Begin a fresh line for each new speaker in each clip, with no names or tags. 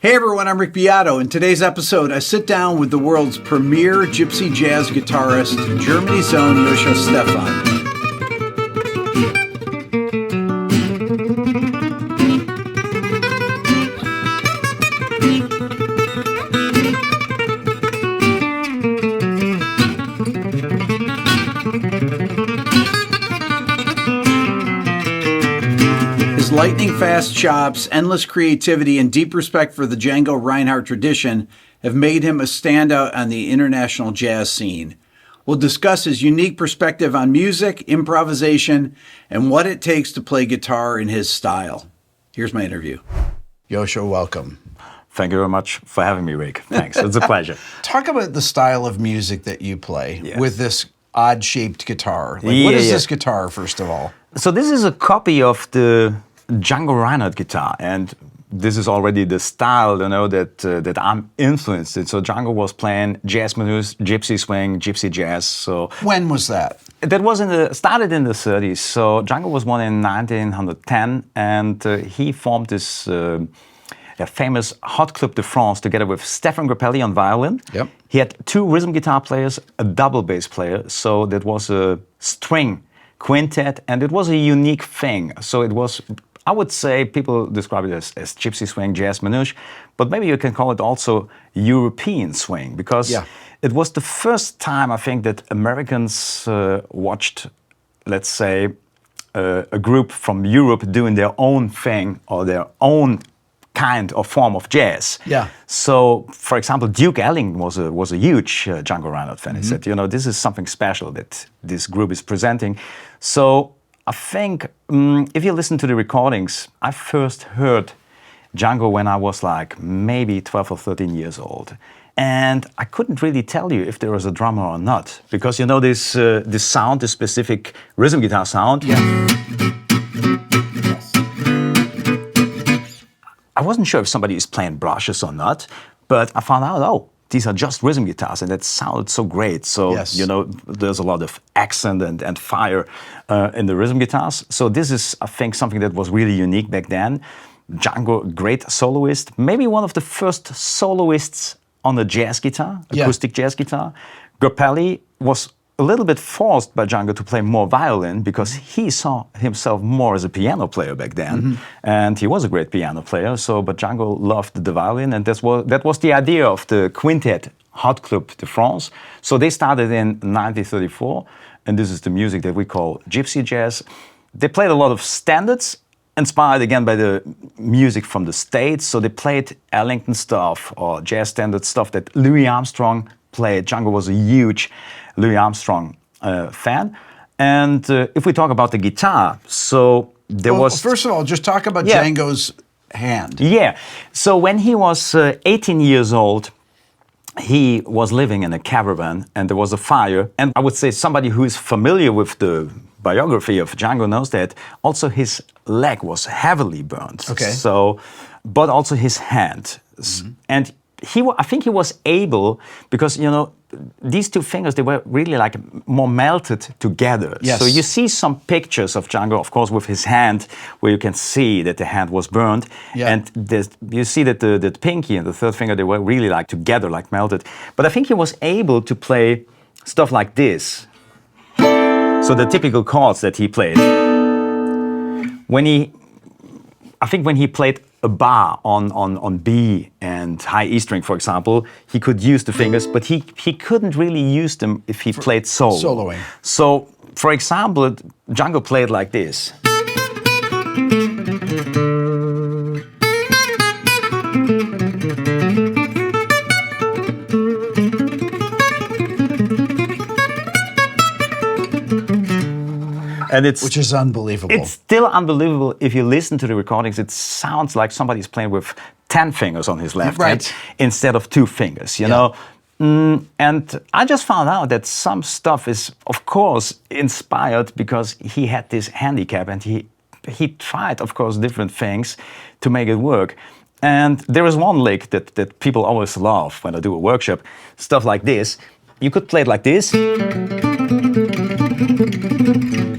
Hey everyone, I'm Rick Beato. In today's episode, I sit down with the world's premier gypsy jazz guitarist, Germany's own Joscho Stephan. Lightning-fast chops, endless creativity, and deep respect for the Django Reinhardt tradition have made him a standout on the international jazz scene. We'll discuss his unique perspective on music, improvisation, and what it takes to play guitar in his style. Here's my interview. Joscho, welcome.
Thank you very much for having me, Rick. Thanks. It's a pleasure.
Talk about the style of music that you play with this odd-shaped guitar. What is this guitar, first of all?
So this is a copy of the Django Reinhardt guitar, and this is already the style, that I'm influenced in. So Django was playing jazz blues, gypsy swing, gypsy jazz. So
when was that?
That was started in the 30s. So Django was born in 1910, and he formed this famous Hot Club de France together with Stéphane Grappelli on violin.
Yep.
He had two rhythm guitar players, a double bass player. So that was a string quintet, and it was a unique thing. So it was, I would say, people describe it as gypsy swing, jazz manouche, but maybe you can call it also European swing, because it was the first time, I think, that Americans watched, let's say, a group from Europe doing their own thing or their own kind or form of jazz.
Yeah.
So, for example, Duke Ellington was a huge Django Reinhardt fan. He said, this is something special that this group is presenting. So I think if you listen to the recordings, I first heard Django when I was like maybe 12 or 13 years old. And I couldn't really tell you if there was a drummer or not, because this sound, this specific rhythm guitar sound.
Yeah.
I wasn't sure if somebody is playing brushes or not, but I found out, these are just rhythm guitars, and that sounded so great. So, there's a lot of accent and fire in the rhythm guitars. So this is, I think, something that was really unique back then. Django, great soloist, maybe one of the first soloists on a jazz guitar, acoustic jazz guitar. Grappelli was a little bit forced by Django to play more violin because he saw himself more as a piano player back then, and he was a great piano player. So, but Django loved the violin, and that was the idea of the quintet Hot Club de France. So they started in 1934, and this is the music that we call gypsy jazz. They played a lot of standards, inspired again by the music from the States. So they played Ellington stuff or jazz standard stuff that Louis Armstrong played. Django was a huge Louis Armstrong fan. And if we talk about the guitar, so there was...
First of all, just talk about Django's hand.
Yeah. So when he was 18 years old, he was living in a caravan and there was a fire. And I would say somebody who is familiar with the biography of Django knows that also his leg was heavily burned.
Okay.
So, but also his hand. And I think he was able, because, these two fingers, they were really like more melted together.
Yes.
So you see some pictures of Django, of course, with his hand, where you can see that the hand was burned. Yeah. And you see that the pinky and the third finger, they were really like together, like melted. But I think he was able to play stuff like this. So the typical chords that he played. When he played a bar on B and high E string, for example, he could use the fingers, but he couldn't really use them if he played solo.
Soloing.
So, for example, Django played like this. And
which is unbelievable.
It's still unbelievable. If you listen to the recordings, it sounds like somebody's playing with 10 fingers on his left hand instead of 2 fingers, you know. And I just found out that some stuff is, of course, inspired because he had this handicap, and he tried, of course, different things to make it work. And there is one lick that people always love when I do a workshop, stuff like this. You could play it like this.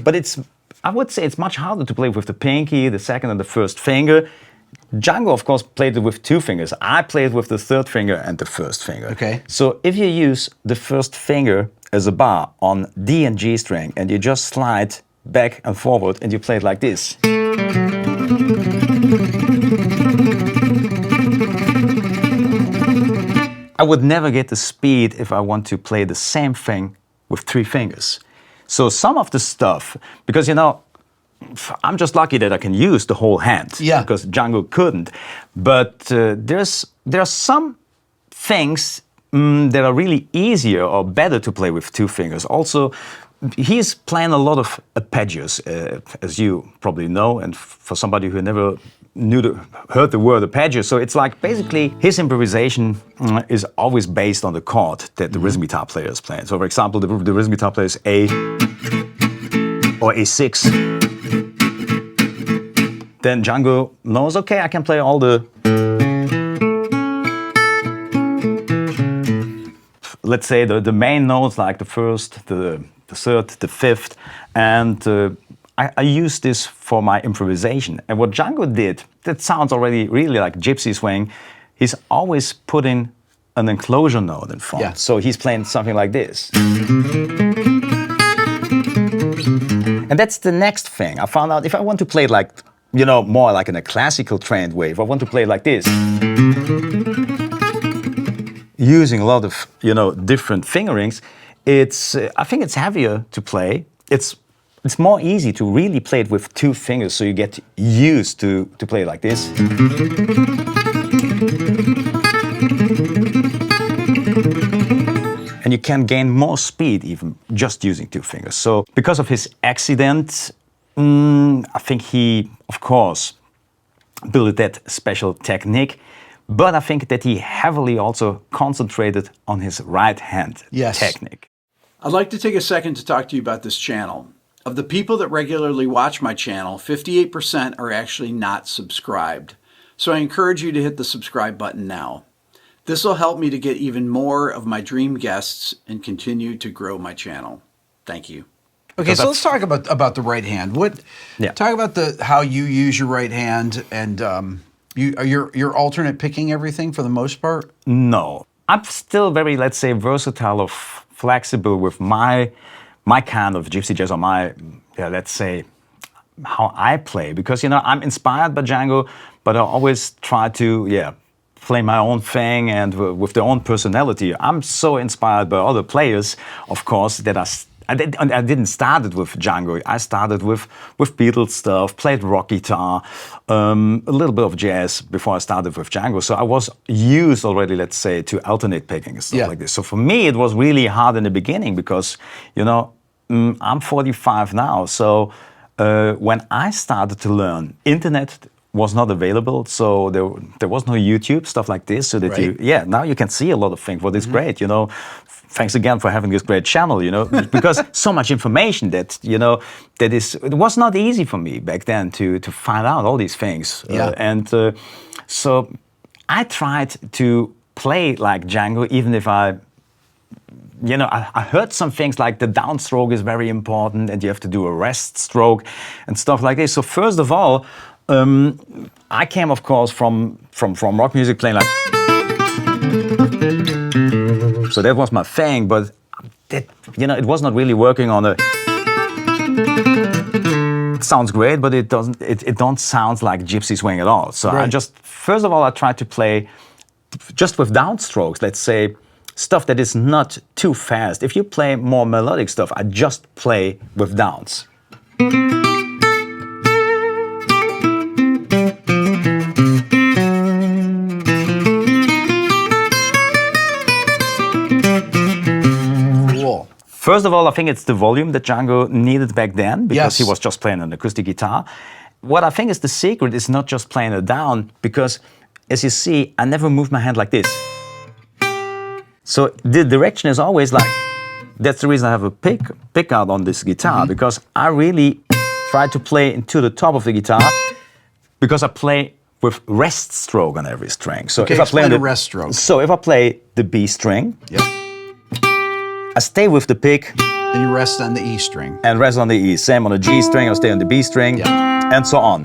But I would say it's much harder to play with the pinky, the second and the first finger. Django, of course, played it with 2 fingers. I played with the 3rd finger and the 1st finger.
Okay.
So if you use the 1st finger as a bar on D and G string, and you just slide back and forward, and you play it like this. I would never get the speed if I want to play the same thing with 3 fingers. So some of the stuff, because I'm just lucky that I can use the whole hand, because Django couldn't. But there are some things that are really easier or better to play with 2 fingers. Also, he's playing a lot of arpeggios, as you probably know, and for somebody who never heard the word arpeggio. So it's like basically his improvisation is always based on the chord that the rhythm guitar player is playing. So for example, the rhythm guitar player is A or A6. Then Django knows, okay, I can play all the, let's say the main notes, like the 1st, the 3rd, the 5th, and I use this for my improvisation. And what Django did, that sounds already really like gypsy swing, he's always putting an enclosure note in front.
Yeah.
So he's playing something like this. And that's the next thing. I found out if I want to play it like, more like in a classical trained way, if I want to play it like this, using a lot of, different fingerings, I think it's heavier to play. It's more easy to really play it with 2 fingers, so you get used to play it like this. And you can gain more speed even just using 2 fingers. So because of his accident, I think he, of course, built that special technique. But I think that he heavily also concentrated on his right hand technique.
I'd like to take a second to talk to you about this channel. Of the people that regularly watch my channel, 58% are actually not subscribed. So I encourage you to hit the subscribe button now. This will help me to get even more of my dream guests and continue to grow my channel. Thank you. Okay, so let's talk about the right hand. Talk about how you use your right hand, and you're alternate picking everything for the most part?
No. I'm still very, let's say, versatile or flexible with my kind of gypsy jazz, or my, let's say, how I play. Because, I'm inspired by Django, but I always try to, play my own thing and with their own personality. I'm so inspired by other players, of course, that I didn't start it with Django. I started with Beatles stuff, played rock guitar, a little bit of jazz before I started with Django. So I was used already, let's say, to alternate picking and stuff like this. So for me, it was really hard in the beginning because, I'm 45 now. So when I started to learn, internet was not available, so there was no YouTube, stuff like this, so that now you can see a lot of things. Well, it's great, Thanks again for having this great channel, because so much information that, it was not easy for me back then to find out all these things. So I tried to play like Django, even if I heard some things like the downstroke is very important and you have to do a rest stroke and stuff like this. So first of all, I came, of course, from rock music, playing like. So that was my thing, but that, it was not really working on a. It sounds great, but it doesn't. It don't sound like gypsy swing at all. So I just, first of all, I tried to play just with downstrokes. Let's say stuff that is not too fast. If you play more melodic stuff, I just play with downs. First of all, I think it's the volume that Django needed back then, because he was just playing an acoustic guitar. What I think is the secret is not just playing it down, because as you see, I never move my hand like this. So the direction is always like, that's the reason I have a pick out on this guitar, because I really try to play into the top of the guitar, because I play with rest stroke on every string. So if I play
the rest stroke.
So if I play the B string, I stay with the pick.
And you rest on the E string.
And rest on the E. Same on the G string, I'll stay on the B string, and so on.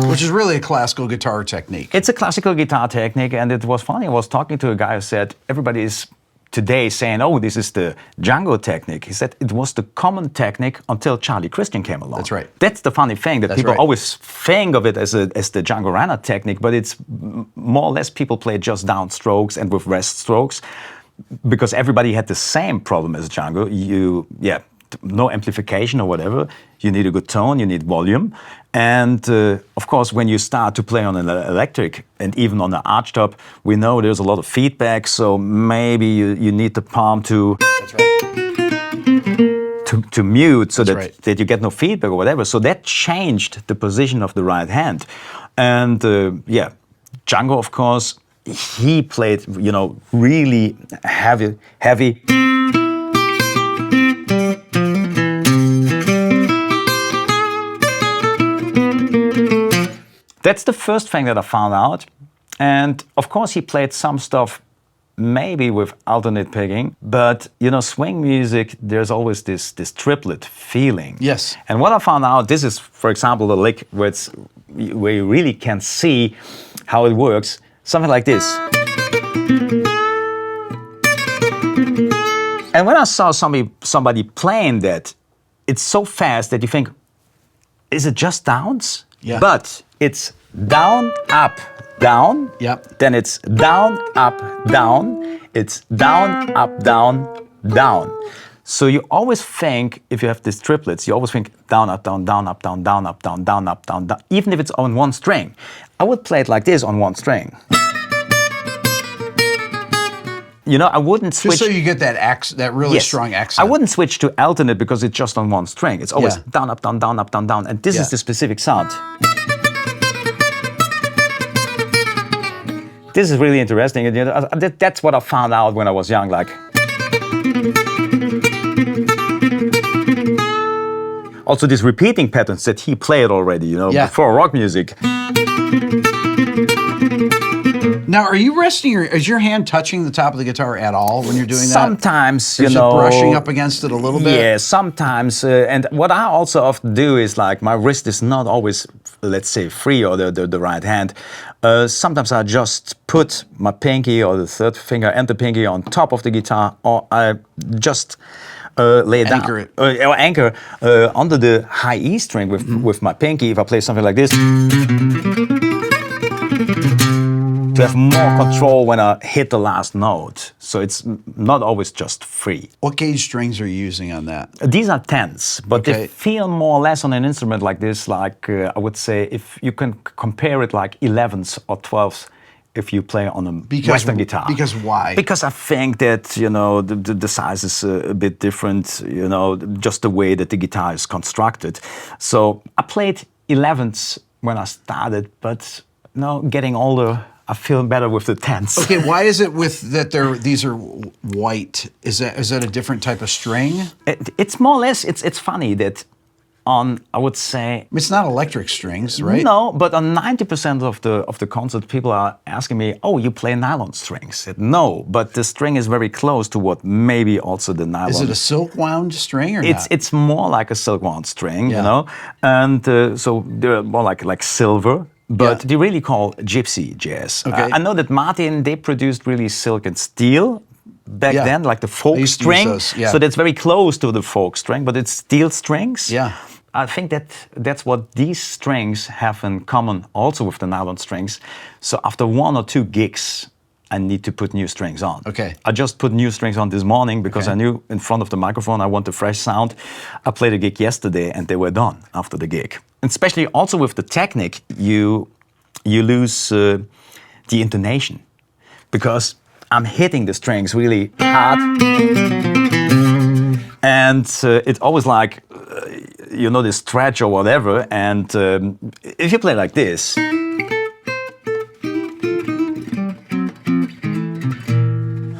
Which is really a classical guitar technique.
It's a classical guitar technique, and it was funny. I was talking to a guy who said everybody is today saying, "Oh, this is the Django technique." He said it was the common technique until Charlie Christian came along.
That's right.
That's the funny thing, that people always think of it as the Django Reinhardt technique, but it's more or less people play just down strokes and with rest strokes, because everybody had the same problem as Django. No amplification or whatever. You need a good tone, you need volume. And of course, when you start to play on an electric and even on the archtop, we know there's a lot of feedback, so maybe you need the palm to...
That's right.
To mute so that you get no feedback or whatever. So that changed the position of the right hand. And Django, of course, he played, really heavy. That's the first thing that I found out. And of course, he played some stuff maybe with alternate picking, but swing music, there's always this triplet feeling.
Yes.
And what I found out, this is, for example, the lick where you really can see how it works, something like this. And when I saw somebody playing that, it's so fast that you think, is it just downs?
Yeah.
But it's down, up, down.
Yep.
Then it's down, up, down. It's down, up, down, down. So you always think, if you have these triplets, you always think down, up, down, down, up, down, down, up, down, down, up, down, down, even if it's on one string. I would play it like this on one string. I wouldn't switch.
Just so you get that really strong accent.
I wouldn't switch to alternate because it's just on one string. It's always down, up, down, down, up, down, down. And this is the specific sound. This is really interesting. And, that's what I found out when I was young. Like, also these repeating patterns that he played already, before rock music.
Now, are you resting is your hand touching the top of the guitar at all when you're doing that?
Sometimes,
Is it brushing up against it a little bit?
Yeah, sometimes. And what I also often do is, like, my wrist is not always, let's say, free, or the right hand. Sometimes I just put my pinky or the third finger and the pinky on top of the guitar, or I just lay it down.
Anchor it.
Or anchor under the high E string with my pinky. If I play something like this, to have more control when I hit the last note. So it's not always just free.
What gauge strings are you using on that?
These are 10s, but they feel more or less on an instrument like this, like I would say, if you can compare it like 11s or 12s if you play on a Western guitar.
Because why?
Because I think that, the size is a bit different, just the way that the guitar is constructed. So I played 11s when I started, but now getting older, I feel better with the 10s.
Okay, why is it these are white? Is that a different type of string?
It's more or less, it's funny that on, I would say...
It's not electric strings, right?
No, but on 90% of the concert, people are asking me, "Oh, you play nylon strings?" I said, no, but the string is very close to what maybe also the nylon...
Is it a silk wound string or not?
It's more like a silk wound string, and so they're more like silver. But they really call gypsy jazz.
Okay.
I know that Martin, they produced really silk and steel back then, like the folk string. So that's very close to the folk string, but it's steel strings.
Yeah.
I think that's what these strings have in common also with the nylon strings. So after 1 or 2 gigs, I need to put new strings on.
Okay.
I just put new strings on this morning because I knew in front of the microphone I want a fresh sound. I played a gig yesterday and they were done after the gig. And especially also with the technique, you lose the intonation because I'm hitting the strings really hard. And it's always like, this stretch or whatever. And if you play like this,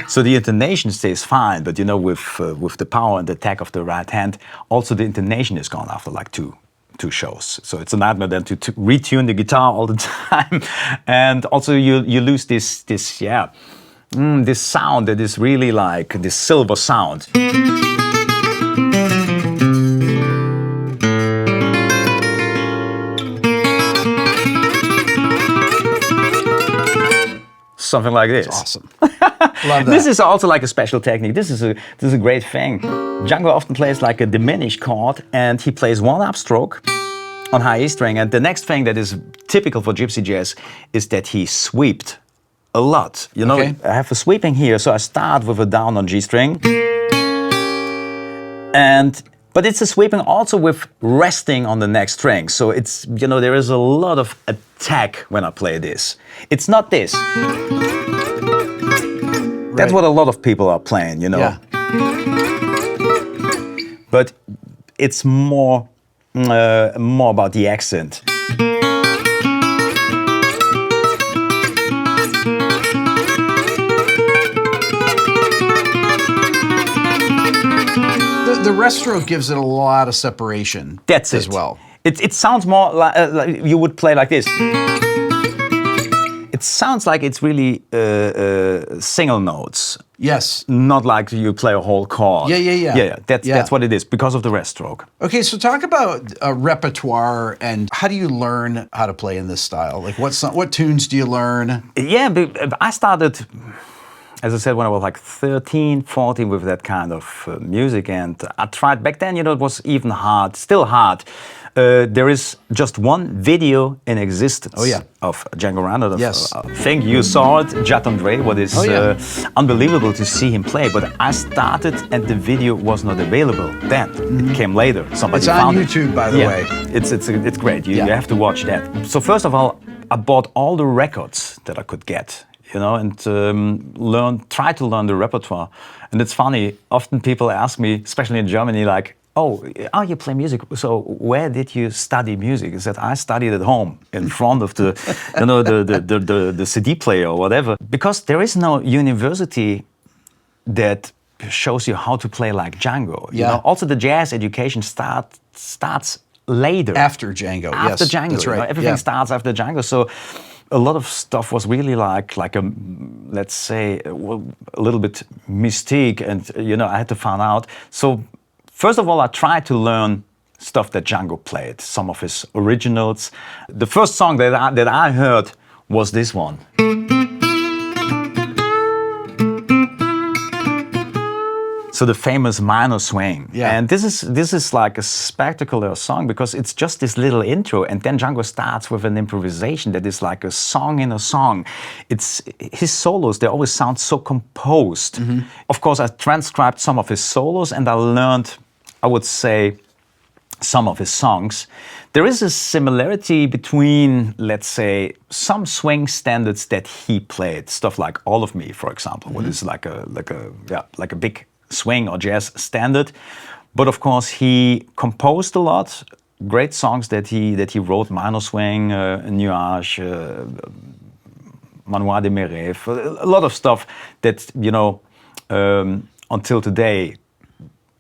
so the intonation stays fine, but with the power and the attack of the right hand, also the intonation is gone after like two shows. So it's a nightmare then to retune the guitar all the time, and also you lose this sound that is really like this silver sound. something like this.
That's awesome. Love that.
This is also like a special technique. This is a great thing. Django often plays like a diminished chord, and he plays one upstroke on high E string. And the next thing that is typical for gypsy jazz is that he sweeped a lot. You know,
Okay.
I have a sweeping here, so I start with a down on G string, but it's a sweeping also with resting on the next string. So it's, you know, there is a lot of attack when I play this. It's not this. That's what a lot of people are playing, you know.
Yeah.
But it's more about the accent.
The rest stroke gives it a lot of separation.
That's
as
it.
well.
It sounds more like you would play like this. It sounds like it's really single notes.
Yes.
Not like you play a whole chord.
Yeah.
That's what it is because of the rest stroke.
Okay, so talk about repertoire and how do you learn how to play in this style? Like what tunes do you learn?
Yeah, I started, as I said, when I was like 13, 14 with that kind of music, and I tried back then, you know, it was even hard, still hard. There is just one video in existence of Django Reinhardt.
Yes.
I think you saw it, Jat Andre, what is unbelievable to see him play. But I started and the video was not available then. It came later. Somebody
It's on
found
YouTube,
it.
by the way.
It's great. You have to watch that. So first of all, I bought all the records that I could get, you know, and try to learn the repertoire. And it's funny, often people ask me, especially in Germany, like, oh, you play music. So where did you study music? I said, I studied at home in front of the, you know, the CD player or whatever. Because there is no university that shows you how to play like Django. You know? Also, the jazz education starts later.
After Django,
After
yes.
Django,
That's right.
you know? Everything starts after Django. So a lot of stuff was really like a, let's say, a little bit mystique, and you know, I had to find out. So first of all, I tried to learn stuff that Django played, some of his originals. The first song that I heard was this one. So the famous minor swing.
Yeah.
And this is like a spectacular song because it's just this little intro, and then Django starts with an improvisation that is like a song in a song. It's his solos, they always sound so composed. Of course, I transcribed some of his solos and I learned, I would say, some of his songs. There is a similarity between, let's say, some swing standards that he played, stuff like All of Me, for example, what is like a big swing or jazz standard. But of course, he composed a lot, great songs that he wrote, minor swing, Nuage, Manoir de mes rêves, a lot of stuff that, you know, until today,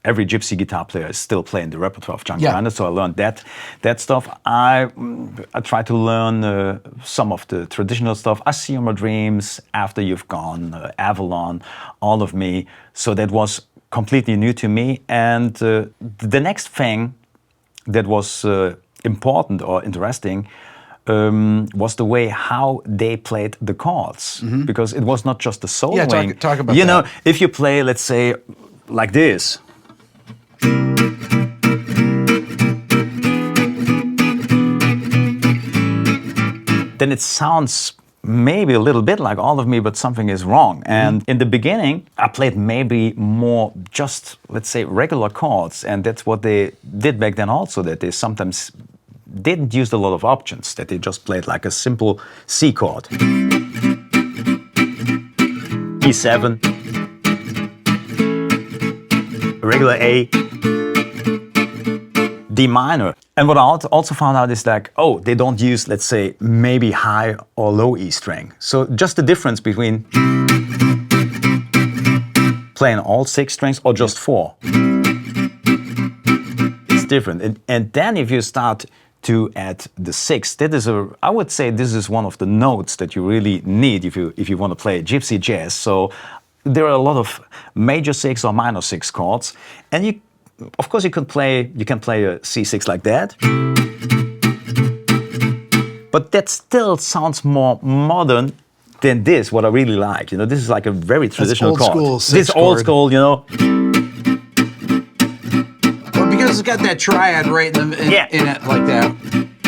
every gypsy guitar player is still playing the repertoire of Django Reinhardt, so I learned that stuff. I tried to learn some of the traditional stuff. I See You in My Dreams, After You've Gone, Avalon, All of Me. So that was completely new to me. And the next thing that was important or interesting was the way how they played the chords. Because it was not just the soloing.
Yeah, talk about that.
You know, if you play, let's say, like this, then it sounds maybe a little bit like All of Me, but something is wrong. And in the beginning, I played maybe more just, let's say, regular chords. And that's what they did back then also, that they sometimes didn't use a lot of options, that they just played like a simple C chord. E7, regular A, D minor. And what I also found out is like, oh, they don't use, let's say, maybe high or low E string. So just the difference between playing all 6 strings or just 4. It's different. And then if you start to add the 6th, that is I would say this is one of the notes that you really need if you want to play gypsy jazz. So there are a lot of major 6 or minor 6 chords, and of course, you can play a C6 like that, but that still sounds more modern than this, what I really like. This is like a very traditional
That's old
chord.
school
This old school,
Well, because it's got that triad right in it like that.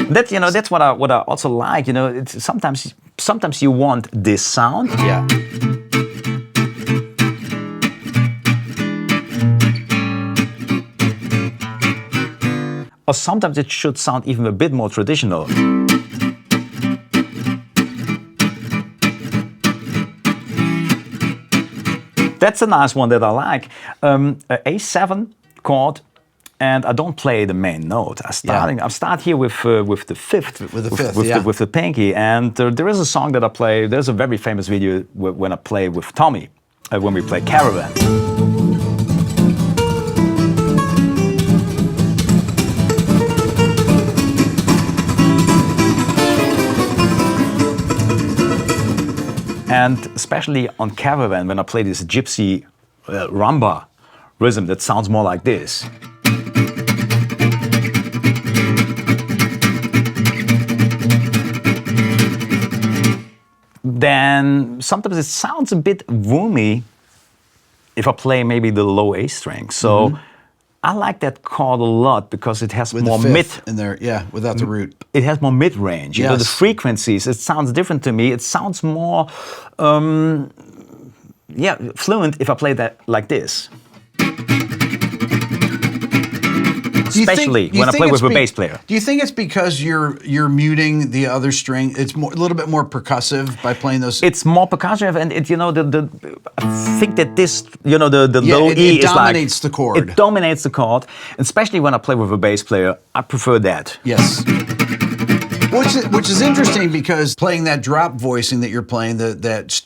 That's what I also like. It's sometimes you want this sound.
Yeah.
Or sometimes it should sound even a bit more traditional. That's a nice one that I like. A A7 chord, and I don't play the main note. I start here with the fifth, with the pinky. And there is a song that I play. There's a very famous video when I play with Tommy, when we play Caravan. And especially on Caravan, when I play this Gypsy rumba rhythm that sounds more like this. Then sometimes it sounds a bit woomy if I play maybe the low A string. So I like that chord a lot because it has more mid
in there, without the root.
It has more mid range.
Yes.
The frequencies. It sounds different to me. It sounds more, fluent if I play that like this. Especially when I play with a bass player.
Do you think it's because you're muting the other string? It's a little bit more percussive by playing those.
It's more percussive, and I think that this the low E is like,
dominates the chord.
It dominates the chord, and especially when I play with a bass player, I prefer that.
Yes. Which is interesting because playing that drop voicing that you're playing, that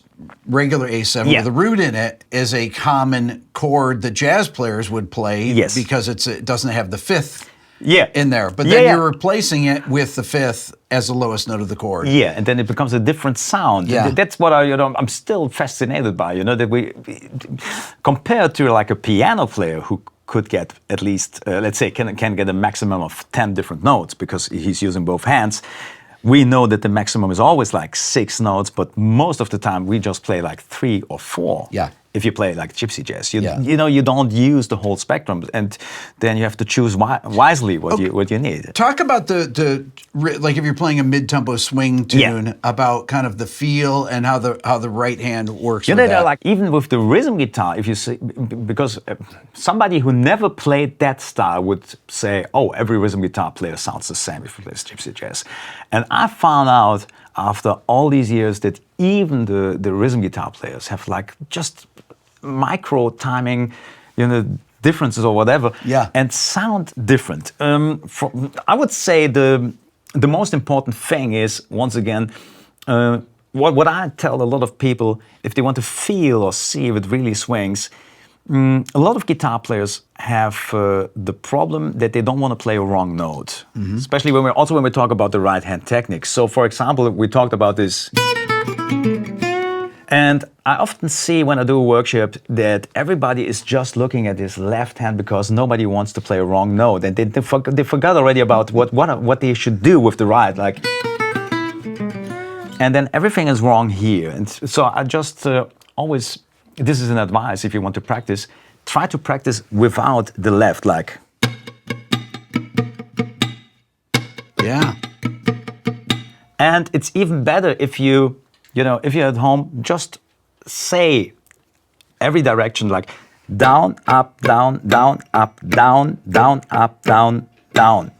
regular A7 with a root in it, is a common chord that jazz players would play because it doesn't have the fifth in there. But then you're replacing it with the fifth as the lowest note of the chord.
Yeah, and then it becomes a different sound.
Yeah.
That's what I'm still fascinated by, that we, compared to like a piano player who could get at least, let's say, can get a maximum of 10 different notes because he's using both hands. We know that the maximum is always like 6 notes, but most of the time we just play like 3 or 4.
Yeah.
If you play like gypsy jazz, you don't use the whole spectrum, and then you have to choose wisely what you need.
Talk about like if you're playing a mid-tempo swing tune, about kind of the feel and how the right hand works. With that.
Like even with the rhythm guitar, if you see, because somebody who never played that style would say, "Oh, every rhythm guitar player sounds the same if you play gypsy jazz," and I found out after all these years that even the rhythm guitar players have like just micro timing, differences or whatever, and sound different. I would say the most important thing is, once again, what I tell a lot of people, if they want to feel or see if it really swings, a lot of guitar players have the problem that they don't want to play a wrong note, especially when we talk about the right hand technique. So, for example, we talked about this. And I often see when I do a workshop that everybody is just looking at his left hand because nobody wants to play a wrong note, and they forgot already about what they should do with the right, like. And then everything is wrong here, and so I just always. This is an advice if you want to practice. Try to practice without the left, like.
Yeah.
And it's even better if if you're at home, just say every direction, like down, up, down, down, up, down, down, up, down, down,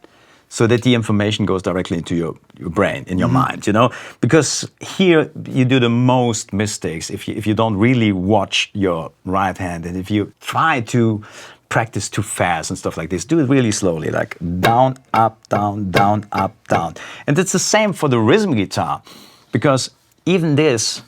so that the information goes directly into your brain, in your mind, because here you do the most mistakes if you don't really watch your right hand, and if you try to practice too fast and stuff like this, do it really slowly, like down, up, down, down, up, down. And it's the same for the rhythm guitar, because even this,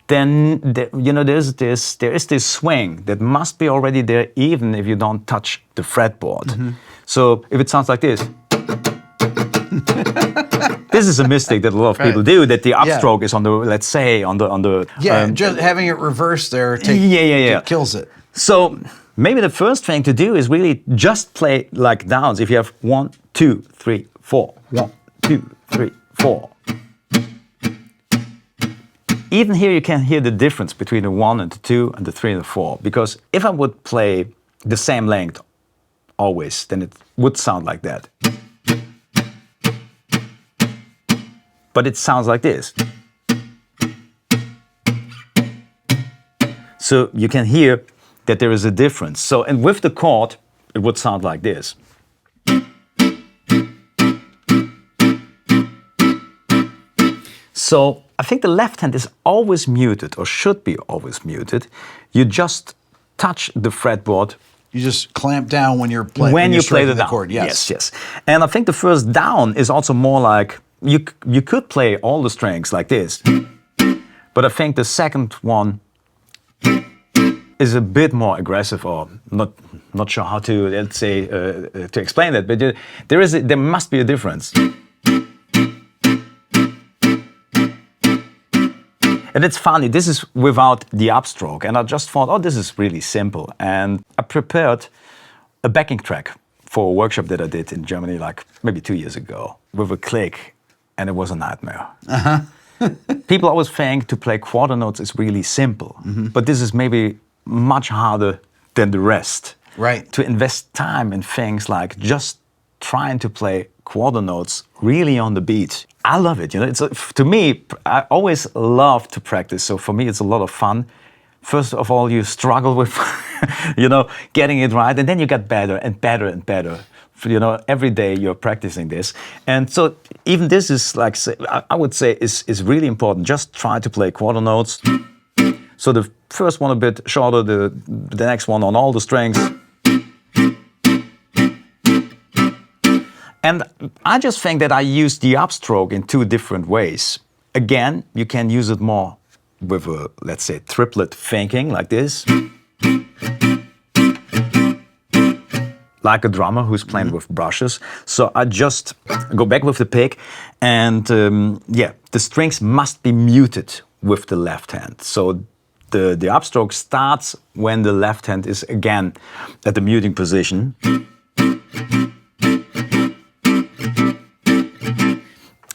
then there is this swing that must be already there, even if you don't touch the fretboard. So if it sounds like this, this is a mistake that a lot of people do. That the upstroke is on the, let's say, on the
just having it reversed there, kills it.
So maybe the first thing to do is really just play like downs. If you have 1, 2, 3, 4, 1, 2, 3, 4. Even here you can hear the difference between the 1 and the 2 and the 3 and the 4. Because if I would play the same length always, then it would sound like that. But it sounds like this. So you can hear that there is a difference. So, and with the chord, it would sound like this. So I think the left hand is always muted, or should be always muted. You just touch the fretboard.
You just clamp down when you're playing.
When you play the
down. Chord, yes.
Yes. And I think the first down is also more like, you could play all the strings like this. But I think the second one is a bit more aggressive, or not sure how to, let's say, to explain that, but there must be a difference. And it's funny, this is without the upstroke, and I just thought, oh, this is really simple. And I prepared a backing track for a workshop that I did in Germany, like maybe 2 years ago, with a click, and it was a nightmare. People always think to play quarter notes is really simple, but this is maybe much harder than the rest.
Right.
To invest time in things like just trying to play quarter notes really on the beat. I love it. You know, to me, I always love to practice. So for me, it's a lot of fun. First of all, you struggle with, getting it right, and then you get better and better and better. Every day you're practicing this. And so even this is like, I would say is really important. Just try to play quarter notes. So the first one a bit shorter, the next one on all the strings. And I just think that I use the upstroke in 2 different ways. Again, you can use it more with a, let's say, triplet thinking like this. Like a drummer who's playing with brushes. So I just go back with the pick, and the strings must be muted with the left hand. So the upstroke starts when the left hand is again at the muting position.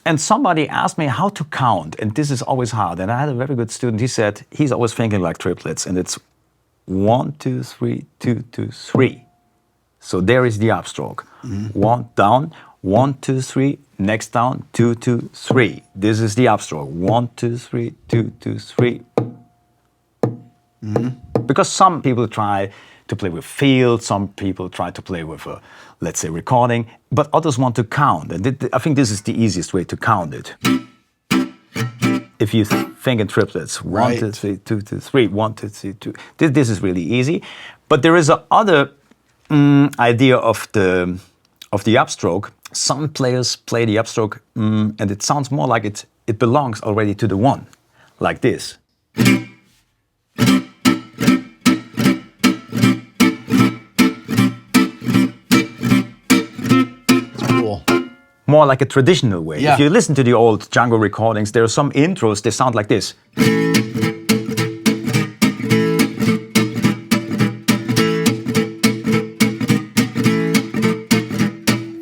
And somebody asked me how to count, and this is always hard. And I had a very good student, he said he's always thinking like triplets, and it's 1, 2, 3, 2, 2, 3. So there is the upstroke. 1 down, 1, 2, 3, next down, 2, 2, 3. This is the upstroke. 1, 2, 3, 2, 2, 3. Because some people try to play with feel, some people try to play with a, let's say, recording, but others want to count. And I think this is the easiest way to count it. If you think in triplets, 1, 2, 3, 2, 2, 3, 1, 2, 3, 2. This is really easy. But there is another idea of the upstroke. Some players play the upstroke and it sounds more like it belongs already to the 1, like this. More like a traditional way.
Yeah.
If you listen to the old Django recordings, there are some intros, they sound like this.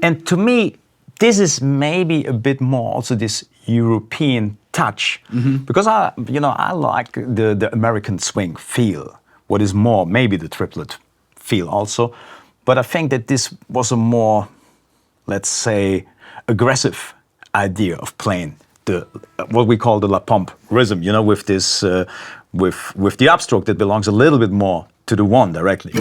And to me, this is maybe a bit more also this European touch. Because I like the American swing feel, what is more maybe the triplet feel also. But I think that this was a more, let's say, aggressive idea of playing what we call the La Pompe rhythm, with this with the upstroke that belongs a little bit more to the 1 directly.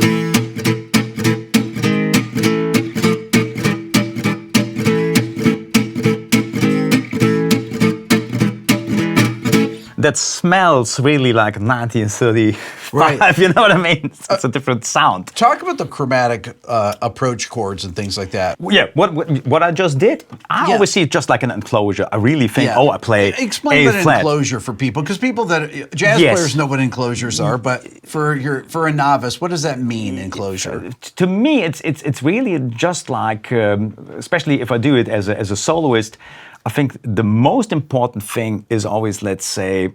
That smells really like 1935, right. You know what I mean? It's a different sound.
Talk about the chromatic approach chords and things like that.
Yeah, what I just did, I always see it just like an enclosure. I really think, I play
Explain
A
what
flat.
An enclosure for people, because jazz players know what enclosures are, but for a novice, what does that mean, enclosure?
To me, it's really just like, especially if I do it as a soloist, I think the most important thing is always, let's say,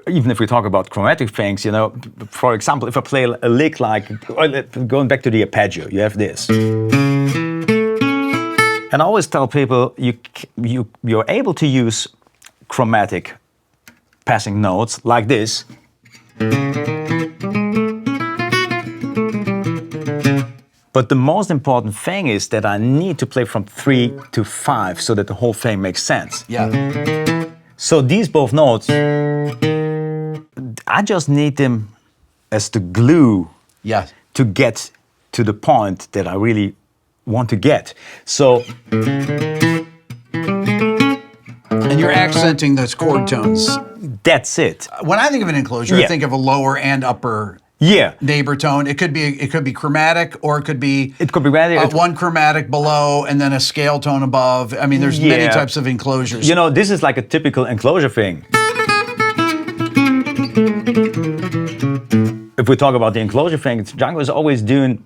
even if we talk about chromatic things, for example, if I play a lick like, going back to the arpeggio, you have this. And I always tell people you're able to use chromatic passing notes like this. But the most important thing is that I need to play from 3 to 5 so that the whole thing makes sense.
Yeah.
So these both notes, I just need them as the glue to get to the point that I really want to get. So,
and you're accenting those chord tones.
That's it.
When I think of an enclosure, I think of a lower and upper neighbor tone. It could be chromatic, or it could be one chromatic below and then a scale tone above. I mean, there's many types of enclosures.
You know, this is like a typical enclosure thing. If we talk about the enclosure thing, Django is always doing,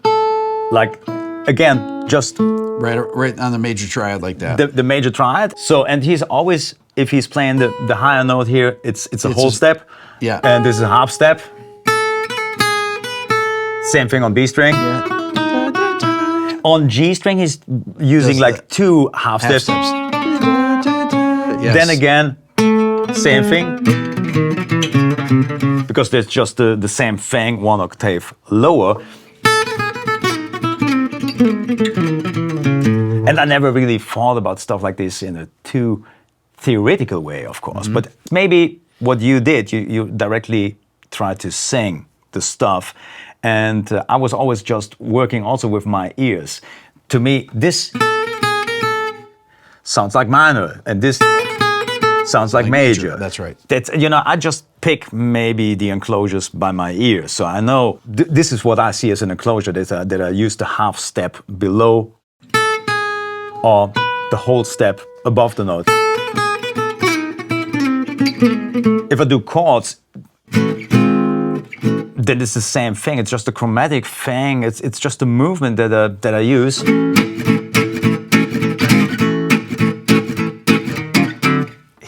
like, again, just
right on the major triad like that.
The major triad. So, and he's always, if he's playing the higher note here, it's a whole step.
Yeah.
And this is a half step. Same thing on B string.
Yeah.
On G string, he's using like 2 half steps.
Yes.
Then again, same thing. Because there's just the same thing, 1 octave lower. And I never really thought about stuff like this in a too theoretical way, of course. But maybe what you did, you directly tried to sing the stuff. And I was always just working also with my ears. To me, this sounds like minor, and this sounds like major.
That's right.
That's, you know, I just pick maybe the enclosures by my ears. So I know this is what I see as an enclosure, that I use the half step below or the whole step above the note. If I do chords, then it's the same thing. It's just a chromatic thing. It's just a movement that I use.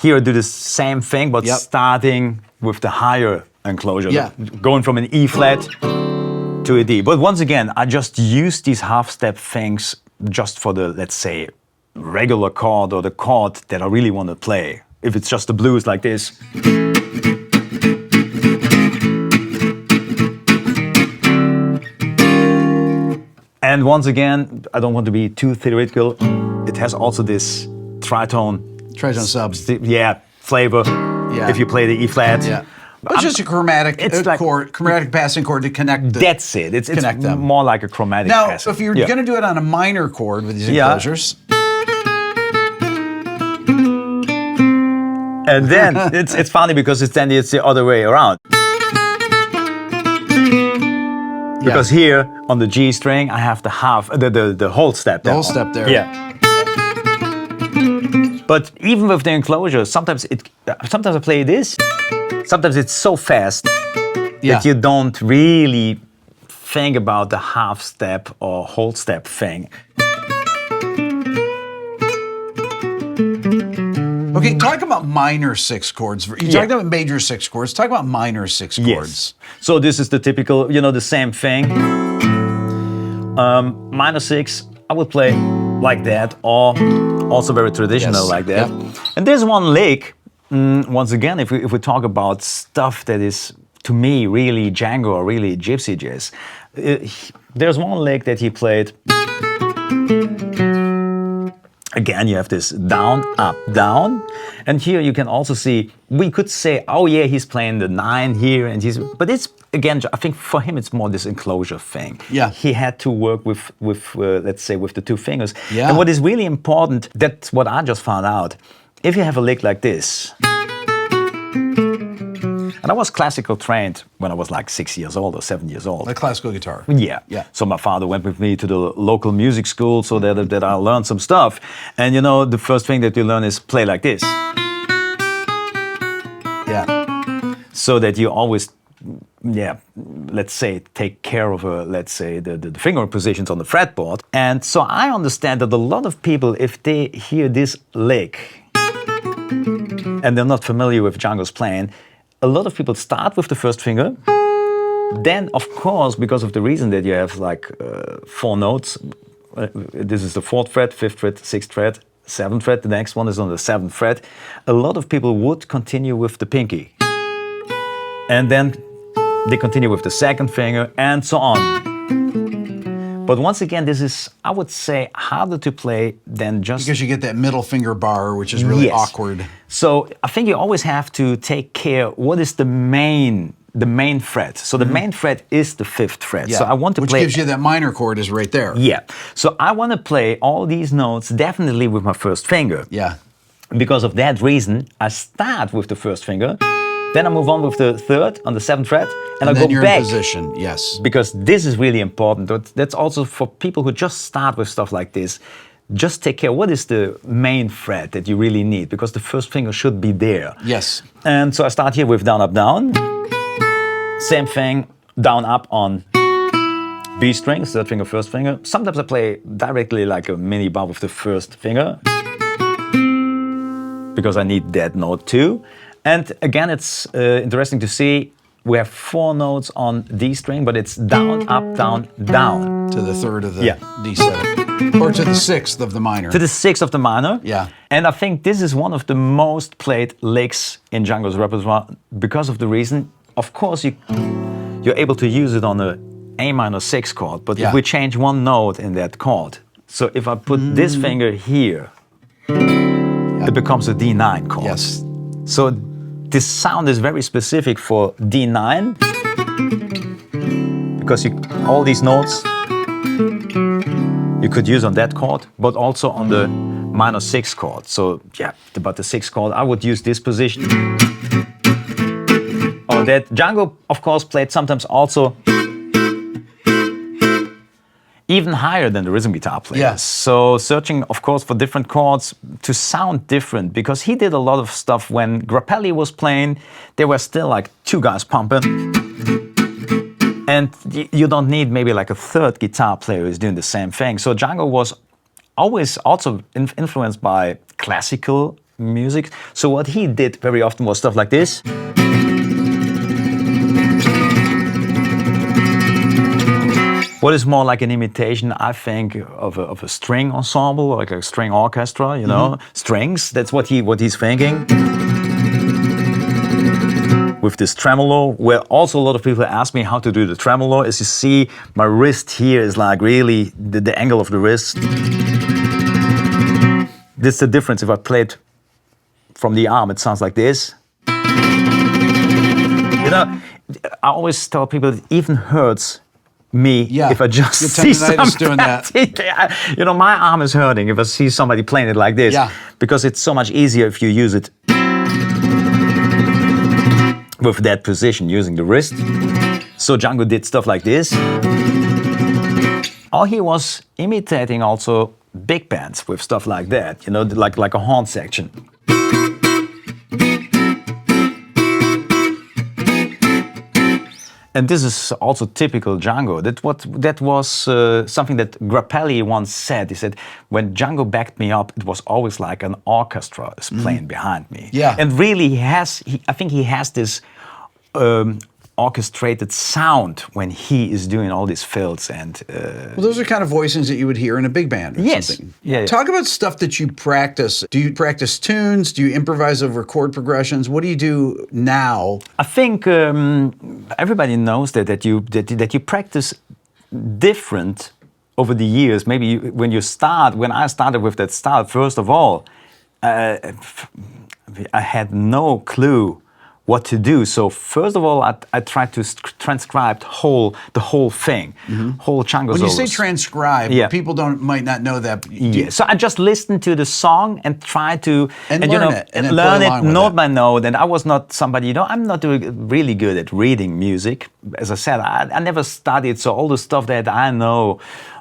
Here I do the same thing, but starting with the higher enclosure.
Yeah.
Going from an E flat to a D. But once again, I just use these half-step things just for the, let's say, regular chord or the chord that I really want to play. If it's just the blues like this. And once again, I don't want to be too theoretical. It has also this tritone
subs.
Flavor.
Yeah.
If you play the E flat.
Yeah. But it's just a chromatic chord, chromatic passing chord to connect
that's it. It's
them.
More like a chromatic
now,
passing.
if you're going to do it on a minor chord with these enclosures.
And then it's funny because it's the other way around. Because here on the G string I have the whole step.
The whole step there.
Yeah. But even with the enclosure, sometimes I play this. Sometimes it's so fast that you don't really think about the half step or whole step thing.
Okay, talk about minor 6 chords. You talked about major 6 chords. Talk about minor 6 chords.
Yes. So this is the typical, the same thing. Minor 6, I would play like that, or also very traditional like that. Yep. And there's one lick. Once again, if we talk about stuff that is, to me, really Django or really Gypsy jazz, there's one lick that he played. Again, you have this down, up, down. And here you can also see, we could say, oh yeah, he's playing the 9 here, but it's, again, I think for him it's more this enclosure thing.
Yeah.
He had to work with let's say, with the 2 fingers.
Yeah.
And what is really important, that's what I just found out, if you have a lick like this, and I was classical trained when I was like 6 years old or 7 years old.
Like classical guitar.
Yeah. So my father went with me to the local music school so that I learned some stuff. And the first thing that you learn is play like this.
Yeah.
So that you always, let's say, take care of, the finger positions on the fretboard. And so I understand that a lot of people, if they hear this lick and they're not familiar with Django's playing, a lot of people start with the first finger. Then, of course, because of the reason that you have like 4 notes this is the 4th fret, 5th fret, 6th fret, 7th fret. The next one is on the 7th fret. A lot of people would continue with the pinky. And then they continue with the 2nd finger and so on. But once again, this is, I would say, harder to play than just...
Because you get that middle finger bar, which is really awkward.
So I think you always have to take care, what is the main fret? So the main fret is the 5th fret.
Yeah.
So I want to
which
play...
gives you that minor chord is right there.
Yeah. So I want to play all these notes definitely with my 1st finger.
Yeah.
Because of that reason, I start with the 1st finger, then I move on with the 3rd on the 7th fret, and I
then
go
you're
back.
in position, yes.
Because this is really important. That's also for people who just start with stuff like this. Just take care, what is the main fret that you really need? Because the 1st finger should be there.
Yes.
And so I start here with down, up, down. Same thing, down, up on B strings, 3rd finger, 1st finger. Sometimes I play directly like a mini bar with the 1st finger, because I need that note too. And again, it's interesting to see we have 4 notes on D string, but it's down, up, down, down.
To the 3rd of the D7. Or to the 6th of the minor.
To the 6th of the minor.
Yeah.
And I think this is one of the most played licks in Django's repertoire because of the reason, of course, you're able to use it on a A minor 6 chord, but if we change one note in that chord, so if I put this finger here, it becomes a D9 chord.
Yes.
So this sound is very specific for D9 because all these notes you could use on that chord, but also on the minor 6 chord. So yeah, about the 6th chord, I would use this position. Or that Django, of course, played sometimes also even higher than the rhythm guitar players.
Yes.
So searching, of course, for different chords to sound different, because he did a lot of stuff when Grappelli was playing. There were still like 2 guys pumping. And you don't need maybe like a 3rd guitar player who's doing the same thing. So Django was always also influenced by classical music. So what he did very often was stuff like this. What is more like an imitation, I think, of a string ensemble, like a string orchestra, you know, strings. That's what he's thinking. With this tremolo, where also a lot of people ask me how to do the tremolo. As you see, my wrist here is like really the angle of the wrist. This is the difference. If I play it from the arm, it sounds like this. You know, I always tell people it even hurts me if I just see somebody
doing that.
You know, my arm is hurting if I see somebody playing it like this, because it's so much easier if you use it with that position, using the wrist. So Django did stuff like this. Or he was imitating also big bands with stuff like that, you know, like a horn section. And this is also typical Django. That was something that Grappelli once said. He said, when Django backed me up, it was always like an orchestra is playing behind me.
Yeah.
And really, I think he has this orchestrated sound when he is doing all these fills and.
Well, those are kind of voicings that you would hear in a big band or something.
Yeah.
Talk about stuff that you practice. Do you practice tunes? Do you improvise over chord progressions? What do you do now?
I think everybody knows that you practice different over the years. Maybe when I started with that style, first of all, I had no clue what to do. So first of all, I tried to transcribe the whole thing, whole Django solos.
When you say transcribe, people might not know that.
So I just listened to the song and tried to
learn it, and
learn it note by note. And I was not somebody, you know, I'm not really good at reading music. As I said, I never studied, so all the stuff that I know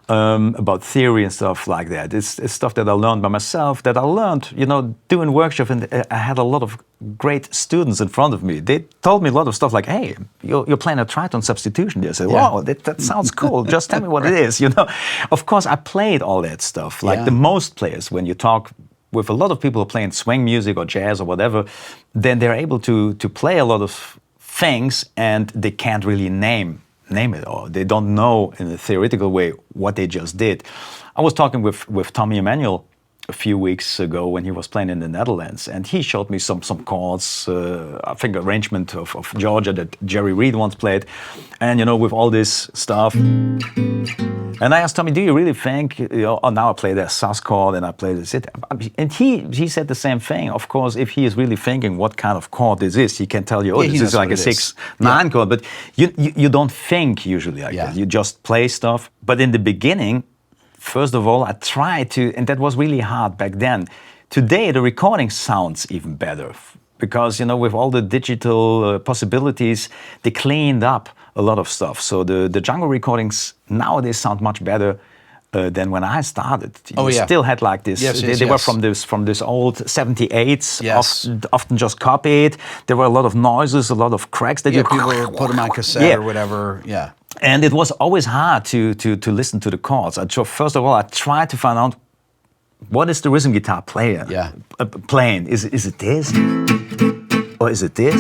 about theory and stuff like that. It's stuff that I learned by myself, that I learned, you know, doing workshops, and I had a lot of great students in front of me. They told me a lot of stuff like, hey, you're playing a triton substitution there. I said, wow, that sounds cool. Just tell me what it is, you know. Of course, I played all that stuff. Like the most players, when you talk with a lot of people who are playing swing music or jazz or whatever, then they're able to play a lot of things and they can't really name it, or they don't know in a theoretical way what they just did. I was talking with Tommy Emmanuel a few weeks ago when he was playing in the Netherlands, and he showed me some chords, I think arrangement of Georgia that Jerry Reed once played, and with all this stuff. And I asked Tommy, do you really think, oh, now I play the sus chord and I play this, and he said the same thing. Of course, if he is really thinking what kind of chord this is, he can tell you, oh, this is like a 6/9 chord, but you don't think usually like that. You just play stuff. But in the beginning, first of all, I tried to, and that was really hard back then. Today, the recording sounds even better because, with all the digital possibilities, they cleaned up a lot of stuff. So the Django recordings nowadays sound much better than when I started. You still had like this. They were from this old 78s, often just copied. There were a lot of noises, a lot of cracks that
people put them on cassette or whatever. Yeah.
And it was always hard to listen to the chords. So first of all, I tried to find out what is the rhythm guitar player playing. Is it this? Or is it this?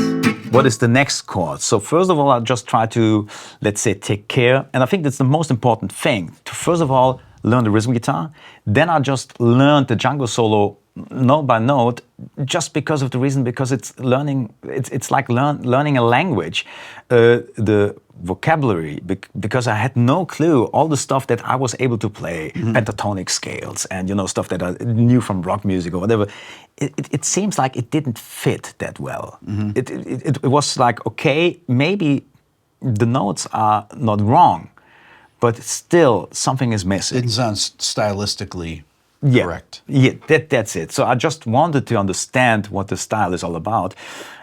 What is the next chord? So first of all, I just try to, let's say, take care. And I think that's the most important thing. To first of all, learn the rhythm guitar. Then I just learned the Django solo note by note, just because of the reason, because it's learning, it's like learning a language. The vocabulary, because I had no clue all the stuff that I was able to play, pentatonic scales and stuff that I knew from rock music or whatever. It seems like it didn't fit that well. It was like, okay, maybe the notes are not wrong, but still something is missing.
It sounds stylistically correct.
Yeah, that's it. So I just wanted to understand what the style is all about.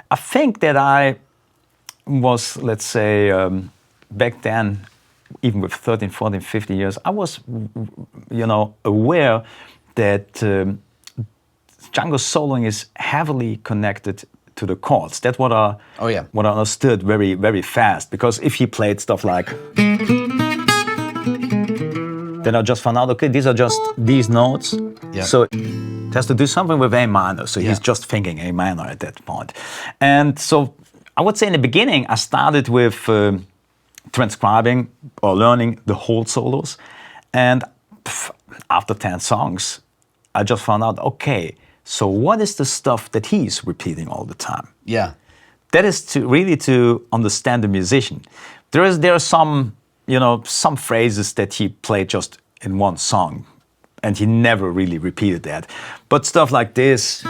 I think that I was, let's say, back then, even with 13, 14, 15 years, I was, aware that Django soloing is heavily connected to the chords. That's what I understood very, very fast. Because if he played stuff like, then I just found out, okay, these are just these notes. Yeah. So it has to do something with A minor. So he's just thinking A minor at that point. And so I would say in the beginning, I started with transcribing or learning the whole solos. And after 10 songs, I just found out, okay, so what is the stuff that he's repeating all the time?
Yeah.
That is to understand the musician. There are some, some phrases that he played just in one song, and he never really repeated that. But stuff like this,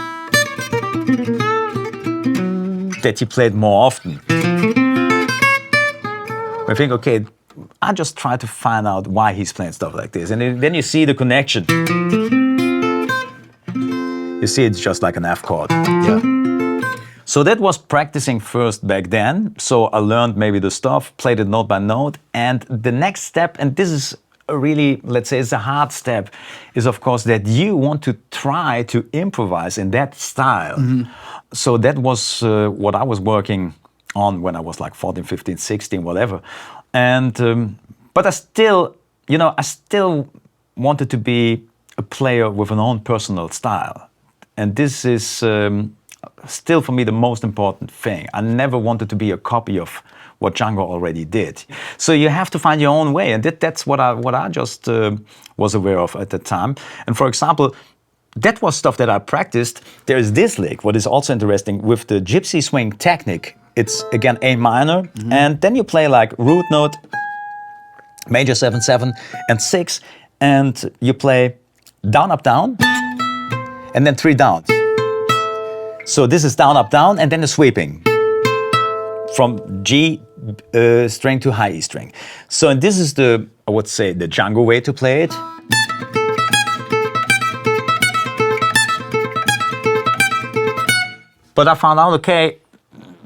that he played more often. I think, okay, I just try to find out why he's playing stuff like this. And then you see the connection. You see it's just like an F chord.
Yeah.
So that was practicing first back then. So I learned maybe the stuff, played it note by note. And the next step, and this is a really, let's say it's a hard step, is of course that you want to try to improvise in that style. So that was what I was working on when I was like 14, 15, 16, whatever. And, but I still wanted to be a player with an own personal style. And this is still for me the most important thing. I never wanted to be a copy of what Django already did. So you have to find your own way, and that's what I just was aware of at the time. And for example, that was stuff that I practiced. There is this lick, what is also interesting, with the Gypsy swing technique. It's again A minor, and then you play like root note, major 7, 7, and 6, and you play down, up, down, and then 3 downs. So this is down, up, down, and then the sweeping from G string to high E string. So and this is I would say, the Django way to play it. But I found out, okay,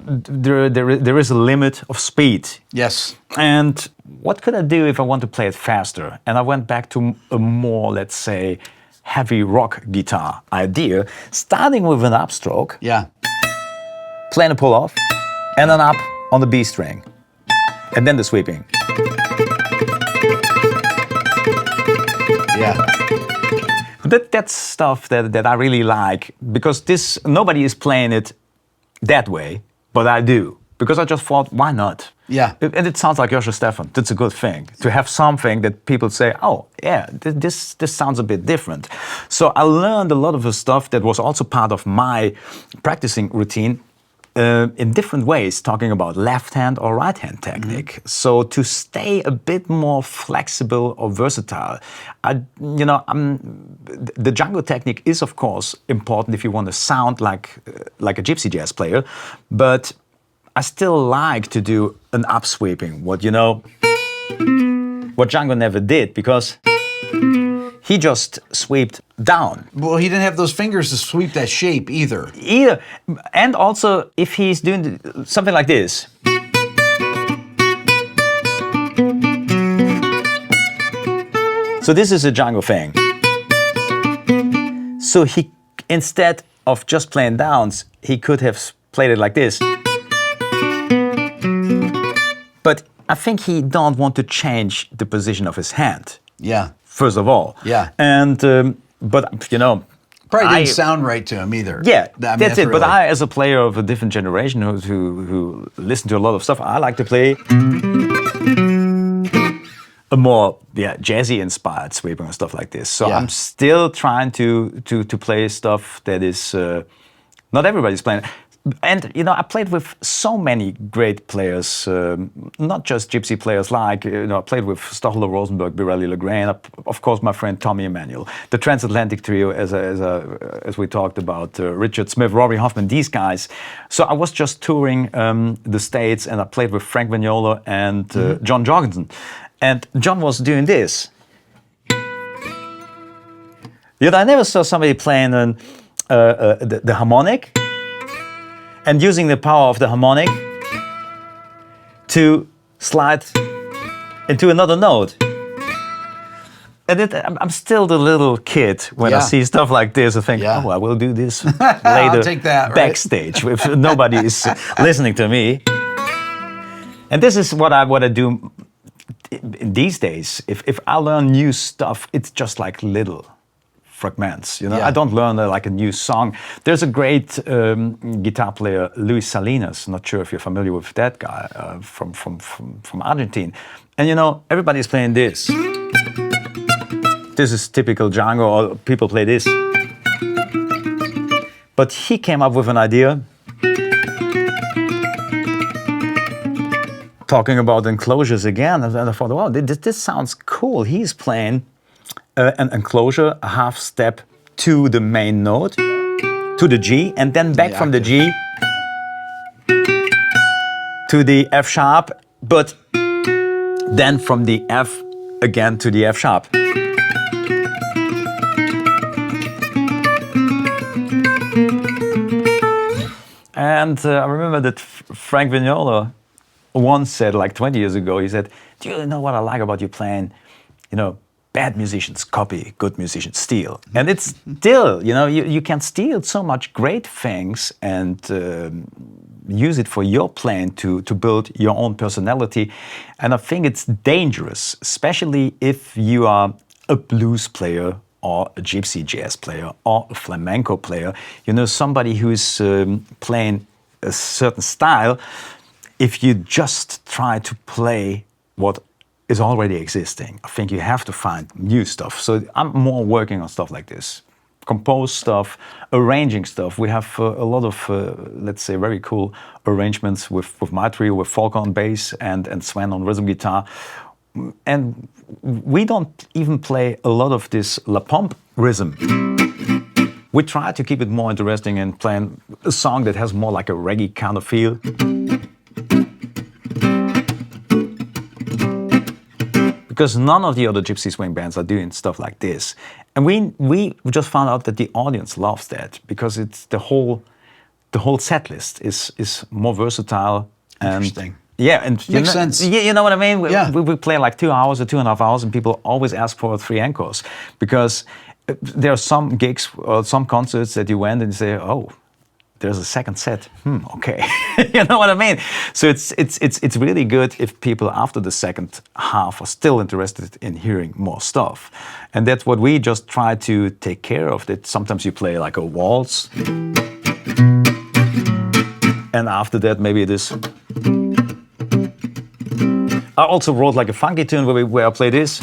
there is a limit of speed.
Yes.
And what could I do if I want to play it faster? And I went back to a more, let's say, heavy rock guitar idea, starting with an upstroke.
Yeah.
Playing a pull off, and an up on the B string, and then the sweeping.
Yeah.
That's stuff that I really like, because nobody is playing it that way, but I do. because I just thought, why not?
Yeah.
And it sounds like Joscho Stephan. That's a good thing, to have something that people say, oh, yeah, this sounds a bit different. So I learned a lot of the stuff that was also part of my practicing routine in different ways, talking about left hand or right hand technique. So to stay a bit more flexible or versatile, the Django technique is of course important if you want to sound like a gypsy jazz player, but I still like to do an upsweeping, what Django never did, because he just swept down.
Well, he didn't have those fingers to sweep that shape either.
And also, if he's doing something like this. So this is a Django thing. So he, instead of just playing downs, he could have played it like this. But I think he don't want to change the position of his hand.
Yeah.
First of all.
Yeah.
And, but
probably didn't sound right to him either.
Yeah, that's it.
Really...
But I, as a player of a different generation who listen to a lot of stuff, I like to play a more jazzy inspired sweeping and stuff like this. So I'm still trying to play stuff that is not everybody's playing. And I played with so many great players, not just gypsy players. Like I played with Stoffel, Rosenberg, Birelli, Legrand, of course my friend Tommy Emmanuel, the transatlantic trio, as we talked about, Richard Smith, Robbie Hoffman, these guys. So I was just touring the States, and I played with Frank Vignola and John Jorgensen, and John was doing this. I never saw somebody playing the harmonic. And using the power of the harmonic to slide into another note. And I'm still the little kid when I see stuff like this. I think, oh, I will do this later
I'll take that,
backstage if nobody is listening to me. And this is what I do these days. If I learn new stuff, it's just like little fragments, I don't learn like a new song. There's a great guitar player, Luis Salinas. Not sure if you're familiar with that guy from Argentina. And everybody's playing this. This is typical Django, or people play this. But he came up with an idea, talking about enclosures again, and I thought, wow, this sounds cool. He's playing an enclosure, a half step to the main note, to the G, and then back from the G to the F sharp, but then from the F again to the F sharp. And I remember that Frank Vignola once said, like 20 years ago, he said, do you know what I like about you playing, bad musicians copy, good musicians steal. And it's still, you can steal so much great things and use it for your playing to build your own personality. And I think it's dangerous, especially if you are a blues player or a gypsy jazz player or a flamenco player, somebody who's playing a certain style. If you just try to play what is already existing, I think you have to find new stuff. So I'm more working on stuff like this. Compose stuff, arranging stuff. We have a lot of, let's say, very cool arrangements with my trio, with Volker on bass and Sven on rhythm guitar. And we don't even play a lot of this La Pompe rhythm. We try to keep it more interesting and playing a song that has more like a reggae kind of feel. Because none of the other gypsy swing bands are doing stuff like this. And we just found out that the audience loves that, because it's the whole set list is more versatile. And
interesting.
Yeah, and
makes sense.
You know what I mean? We play like 2 hours or 2.5 hours, and people always ask for 3 encores, because there are some gigs or some concerts that you went and you say, oh, there's a second set. Okay, you know what I mean. So it's really good if people after the second half are still interested in hearing more stuff, and that's what we just try to take care of. That sometimes you play like a waltz, and after that maybe this. I also wrote like a funky tune where I play this.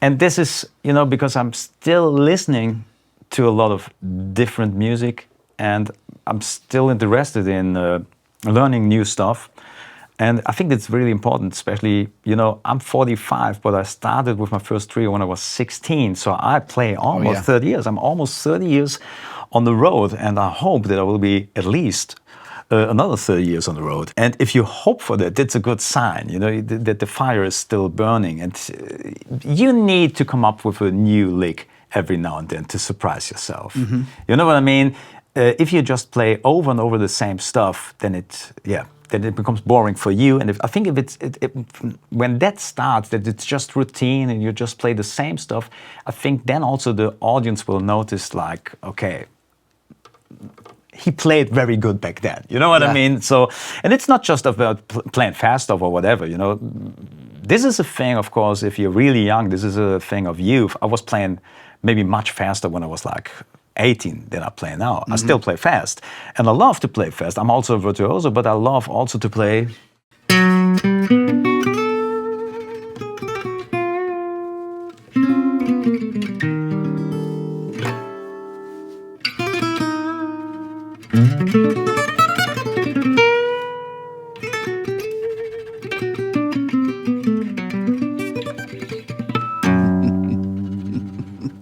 And this is, you know, because I'm still listening to a lot of different music, and I'm still interested in learning new stuff. And I think that's really important, especially, you know, I'm 45, but I started with my first trio when I was 16. So I play almost 30 years. I'm almost 30 years on the road, and I hope that I will be at least another 30 years on the road. And if you hope for that, that's a good sign, you know, that the fire is still burning. And you need to come up with a new lick every now and then to surprise yourself. Mm-hmm. You know what I mean? If you just play over and over the same stuff, then it becomes boring for you. And I think when that starts, that it's just routine and you just play the same stuff, I think then also the audience will notice, like, okay, he played very good back then. You know what I mean? So, and it's not just about playing fast stuff or whatever, you know. This is a thing, of course, if you're really young, this is a thing of youth. I was playing maybe much faster when I was like 18 than I play now. Mm-hmm. I still play fast, and I love to play fast. I'm also a virtuoso, but I love also to play.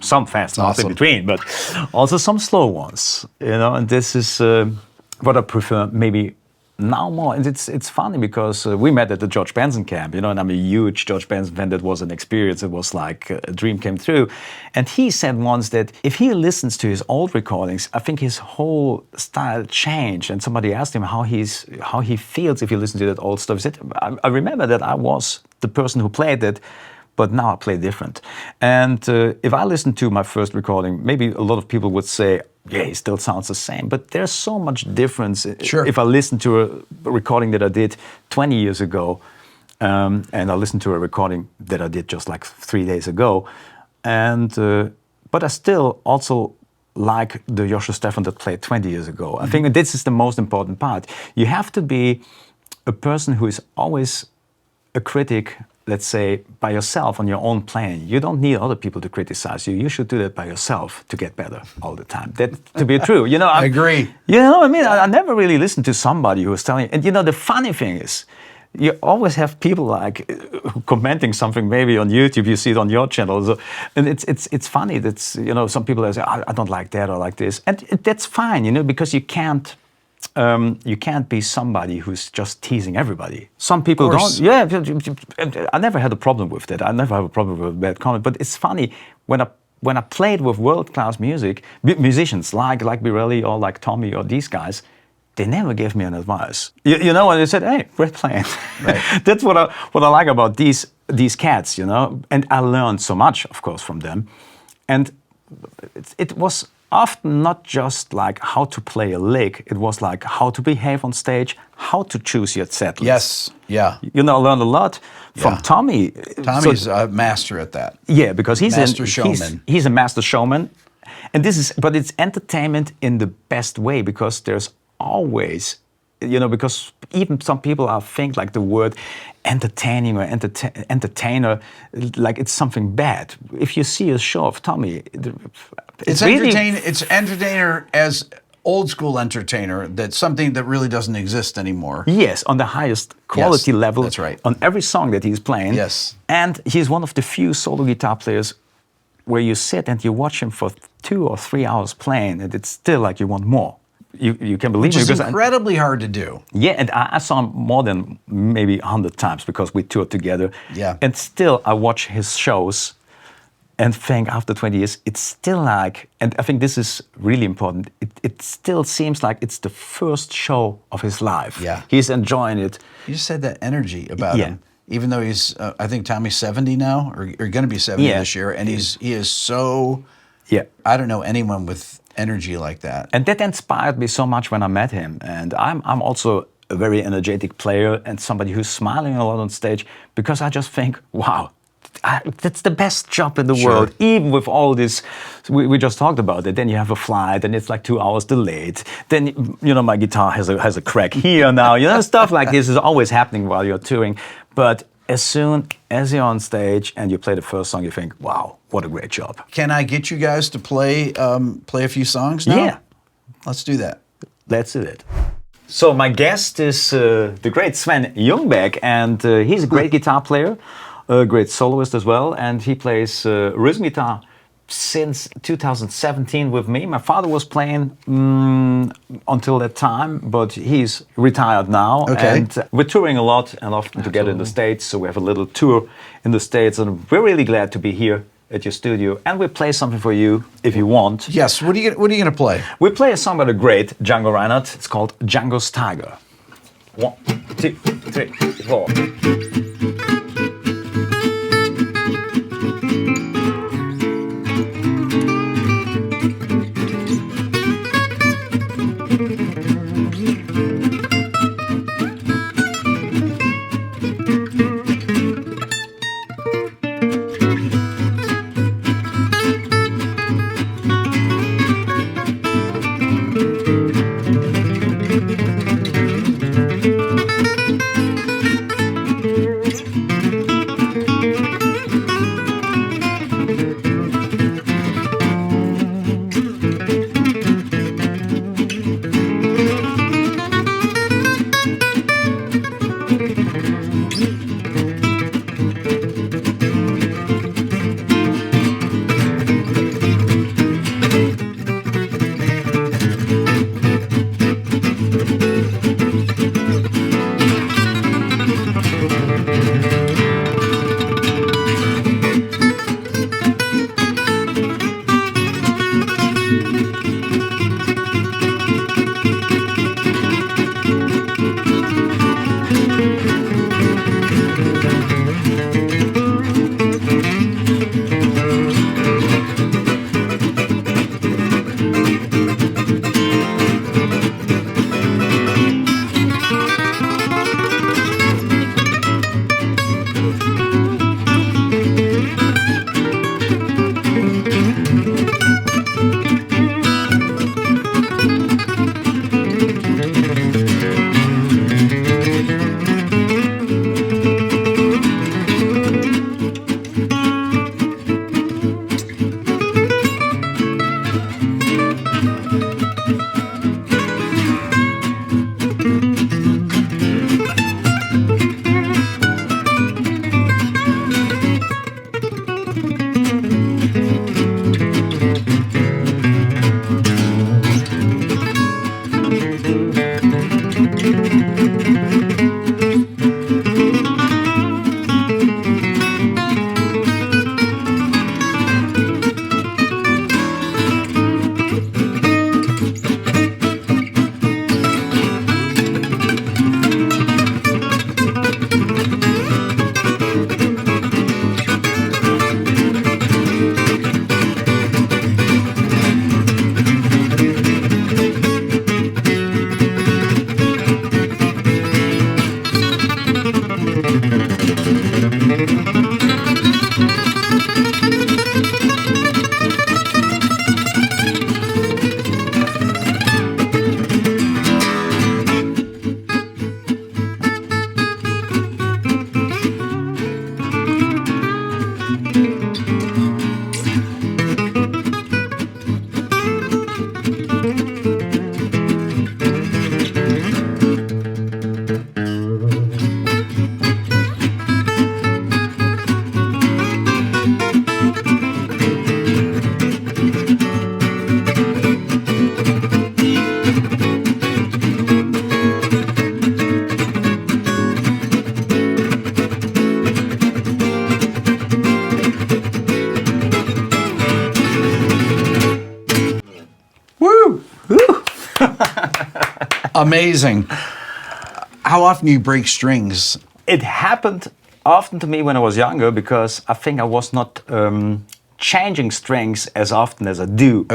Some fast ones in between, but also some slow ones, you know. And this is what I prefer maybe now more. And it's funny because we met at the George Benson camp, you know, and I'm a huge George Benson fan. That was an experience. It was like a dream came true. And he said once that if he listens to his old recordings, I think his whole style changed. And somebody asked him how he feels if you listen to that old stuff. He said, I remember that I was the person who played it, but now I play different. And if I listen to my first recording, maybe a lot of people would say, yeah, he still sounds the same. But there's so much difference if I listen to a recording that I did 20 years ago, and I listen to a recording that I did just like 3 days ago. And but I still also like the Joscho Stephan that played 20 years ago. I think this is the most important part. You have to be a person who is always a critic, let's say, by yourself on your own playing. You don't need other people to criticize you. You should do that by yourself to get better all the time. That to be true. You know,
I agree.
You know what I mean? I never really listened to somebody who was telling you. And you know, the funny thing is, you always have people like commenting something maybe on YouTube. You see it on your channel, so, and it's funny. That's, you know, some people say, I don't like that or like this, and that's fine, you know, because you can't be somebody who's just teasing everybody. Some people don't. Yeah, I never had a problem with that. I never have a problem with a bad comment. But it's funny when I played with world-class musicians like Birelli or like Tommy or these guys. They never gave me an advice. You know, and they said, "Hey, great playing." Right. That's what I like about these cats, you know. And I learned so much, of course, from them. And it was often not just like how to play a lick. It was like how to behave on stage, how to choose your set list.
Yes, yeah.
You know, I learned a lot from Tommy.
Tommy's a master at that.
Yeah, because he's
master showman.
He's a master showman, and but it's entertainment in the best way, because there's always, you know, because even some people think like the word entertaining or entertainer, like it's something bad. If you see a show of Tommy,
it's really it's entertainer as old school entertainer. That's something that really doesn't exist anymore.
Yes, on the highest quality level.
That's right.
On every song that he's playing.
Yes.
And he's one of the few solo guitar players where you sit and you watch him for 2 or 3 hours playing, and it's still like you want more. You can believe
it.
Which
is incredibly hard to do.
Yeah, and I saw him more than maybe 100 times because we toured together.
Yeah.
And still I watch his shows and think after 20 years, it's still like, and I think this is really important, it still seems like it's the first show of his life.
Yeah.
He's enjoying it.
You just said that energy about him. Even though he's, I think Tommy's 70 now, or going to be 70 this year, and he is so, I don't know anyone with energy like that.
And that inspired me so much when I met him. And I'm also a very energetic player and somebody who's smiling a lot on stage, because I just think, wow, that's the best job in the world, even with all this. We just talked about it. Then you have a flight, and it's like 2 hours delayed. Then my guitar has a crack here now. Stuff like this is always happening while you're touring. But as soon as you're on stage and you play the first song, you think, "Wow, what a great job!"
Can I get you guys to play a few songs now?
Yeah,
let's do that.
Let's do it. So my guest is the great Sven Ljungberg, and he's a great guitar player, a great soloist as well, and he plays rhythm guitar since 2017 with me. My father was playing until that time, but he's retired now.
Okay.
And we're touring a lot and often together in the States, so we have a little tour in the States, and we're really glad to be here at your studio, and we play something for you if you want.
Yes, what are you going to play?
We play a song by the great Django Reinhardt. It's called Django's Tiger. 1, 2, 3, 4.
Amazing. How often do you break strings?
It happened often to me when I was younger because I think I was not changing strings as often as I do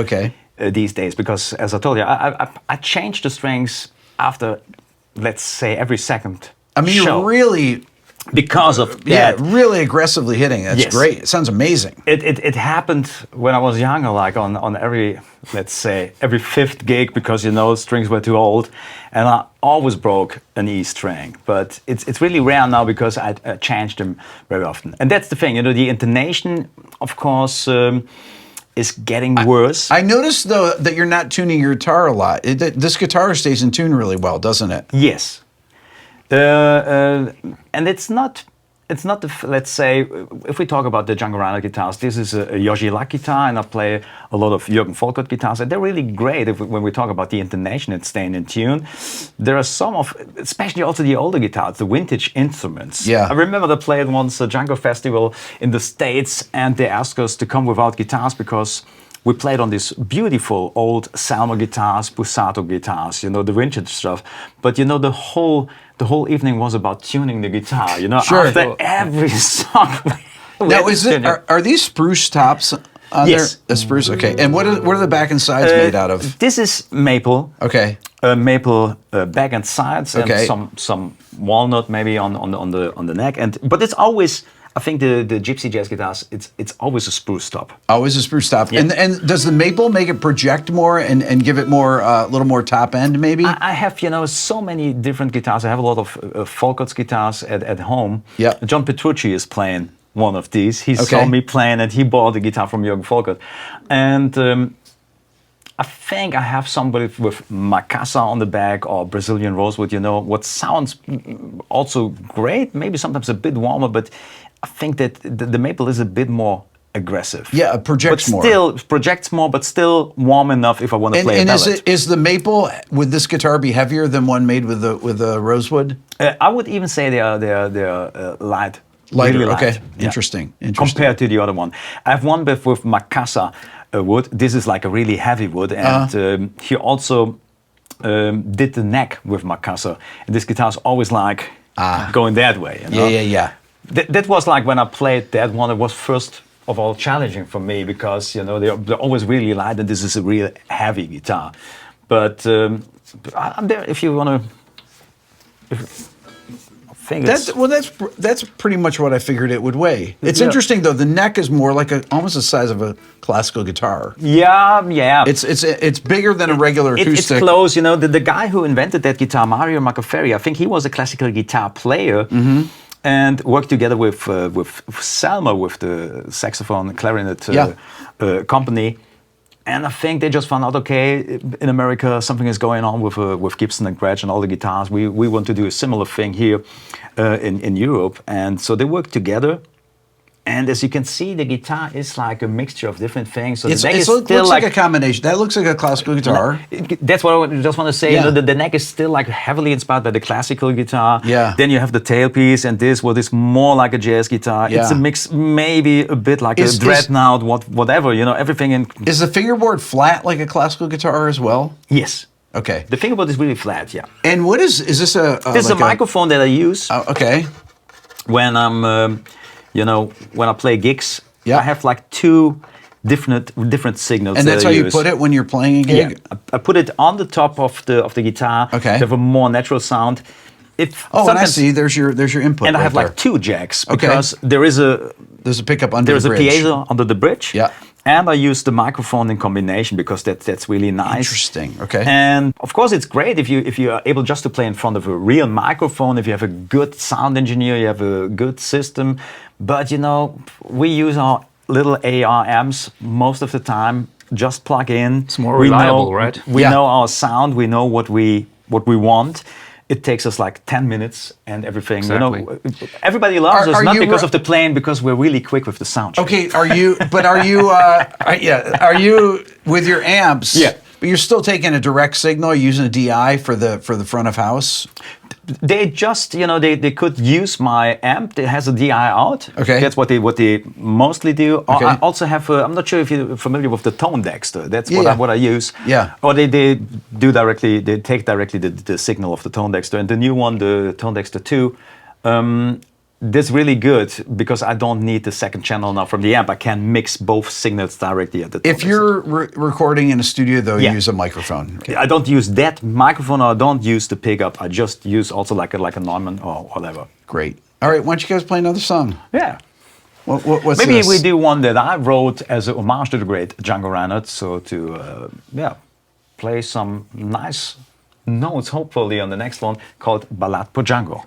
these days. Because as I told you, I change the strings after, let's say, every second
I mean,
show.
you're really
because of that.
Really aggressively hitting. That's great. It sounds amazing.
It happened when I was younger, like on every, let's say, every fifth gig, because strings were too old, and I always broke an E string. But it's really rare now because I changed them very often. And that's the thing, the intonation, of course, is getting worse.
I noticed though that you're not tuning your guitar a lot. This guitar stays in tune really well, doesn't it?
Yes. And it's not let's say, if we talk about the Django Reinhardt guitars, this is a Yoshi Lack guitar, and I play a lot of Jürgen Volkert guitars, and they're really great when we talk about the intonation and staying in tune. There are some of, especially also the older guitars, the vintage instruments.
Yeah.
I remember they played once a Django festival in the States, and they asked us to come without guitars because we played on these beautiful old Selmer guitars, Bussato guitars, the vintage stuff. But the whole evening was about tuning the guitar.
Sure.
After every song.
Now, are these spruce tops on
yes.
there? The spruce. Okay. And what are the back and sides made out of?
This is maple.
Okay.
Maple back and sides,
okay.
and some walnut maybe on the neck. But it's always, I think the gypsy jazz guitars, it's always a spruce top.
Always a spruce top.
Yeah.
And does the maple make it project more and give it more a little more top end maybe?
I have so many different guitars. I have a lot of Volkert's guitars at home.
Yeah.
John Petrucci is playing one of these. He
okay.
saw me playing, and he bought the guitar from Jürgen Volkert. And I think I have somebody with Macassar on the back or Brazilian rosewood, what sounds also great, maybe sometimes a bit warmer, but I think that the maple is a bit more aggressive.
Yeah, it projects more.
Still projects more, but still warm enough if I want to play a ballad.
And is the maple, would this guitar be heavier than one made with the rosewood?
I would even say they are light.
Lighter,
really light.
okay.
Yeah.
Interesting.
Compared to the other one. I have one with Macassar wood. This is like a really heavy wood, and he also did the neck with Macassar. And this guitar is always like going that way.
Yeah.
That was like when I played that one, it was first of all challenging for me because, they're always really light, and this is a real heavy guitar. But I'm there if you want to...
That's pretty much what I figured it would weigh. It's interesting though. The neck is more like almost the size of a classical guitar.
Yeah.
It's bigger than a regular acoustic.
It's close. The guy who invented that guitar, Mario Macaferri, I think he was a classical guitar player. Mm-hmm. And worked together with Selmer, with the saxophone clarinet company. And I think they just found out, okay, in America something is going on with Gibson and Gretsch and all the guitars. We want to do a similar thing here in Europe. And so they worked together. And as you can see, the guitar is like a mixture of different things. So
it looks like a combination. That looks like a classical guitar.
That's what I just want to say.
Yeah.
The neck is still like heavily inspired by the classical guitar.
Yeah.
Then you have the tailpiece, and this what is more like a jazz guitar.
Yeah.
It's a mix, maybe a bit like a dreadnought, whatever. Everything in.
Is the fingerboard flat like a classical guitar as well?
Yes.
Okay.
The fingerboard is really flat. Yeah.
And what is this a?
This is a microphone that I use.
Okay.
When I'm. When I play gigs,
yeah.
I have like two different signals.
And that's how you put it when you're playing a gig?
Yeah. I put it on the top of the guitar
okay.
to have a more natural sound.
And I see. There's your input.
And I have
there.
like two jacks because there's a pickup under the bridge. There's a piezo under the bridge.
Yeah.
And I use the microphone in combination because that's really nice.
Interesting. Okay.
And of course, it's great if you are able just to play in front of a real microphone. If you have a good sound engineer, you have a good system. But we use our little AR amps most of the time. Just plug in.
It's more reliable, right?
We know our sound. We know what we want. It takes us like 10 minutes and everything.
Exactly.
Everybody loves us, not because of the playing, because we're really quick with the sound check.
Okay, are you with your amps?
Yeah.
But you're still taking a direct signal, using a DI for the front of house?
They just, they could use my amp that has a DI out.
Okay.
That's what they mostly do.
Okay.
I also have, I'm not sure if you're familiar with the tone dexter. That's what I use.
Yeah.
Or they take directly the signal of the tone dexter. And the new one, the tone dexter 2, that's really good because I don't need the second channel now from the amp. I can mix both signals directly at the tone
If you're recording in a studio, though, you use a microphone.
Okay. I don't use that microphone, or I don't use the pickup. I just use also like a Neumann or whatever.
Great. All right, why don't you guys play another song?
Yeah.
What's
Maybe
this?
we do one that I wrote as a homage to the great Django Reinhardt. So to play some nice notes, hopefully on the next one, called Ballade pour Django.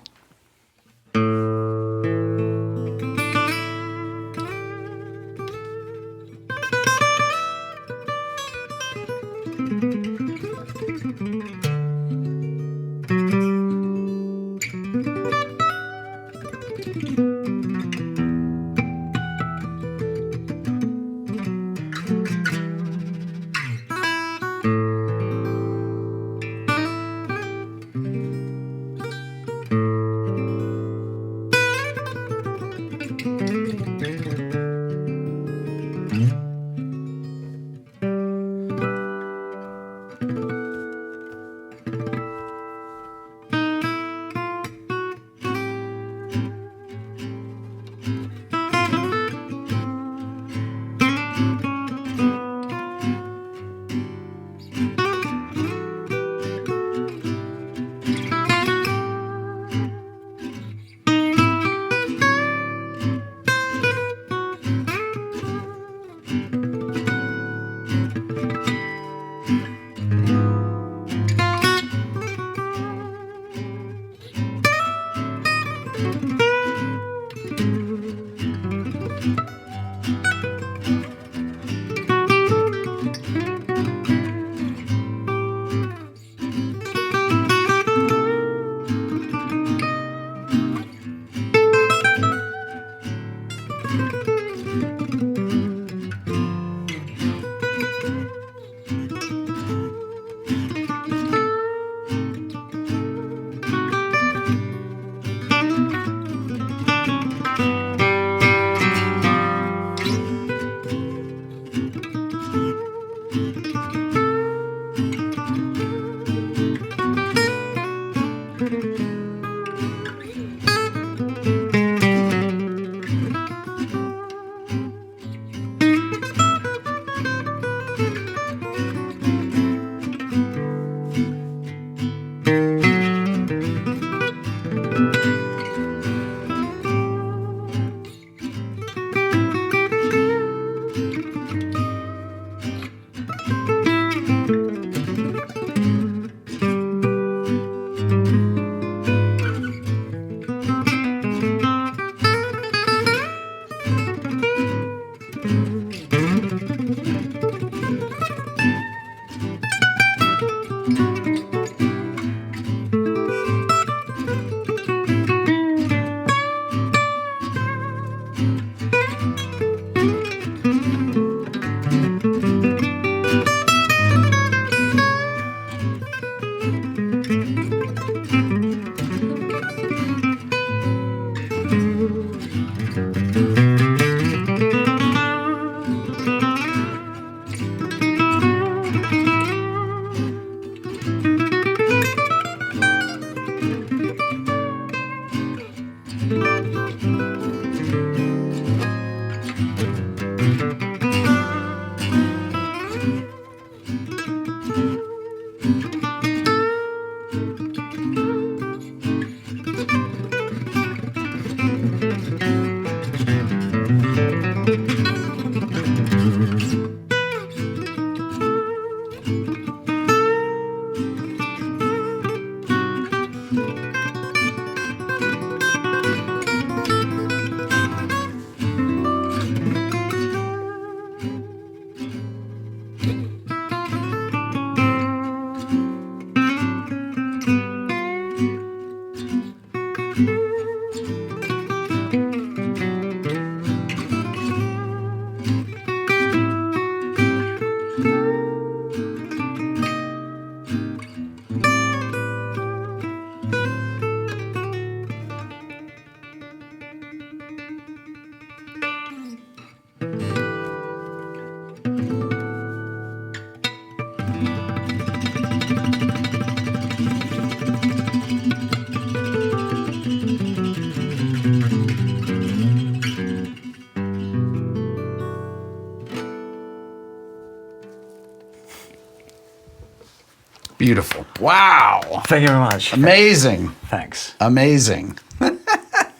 Beautiful. Wow.
Thank you very much.
Amazing.
Thanks.
Amazing.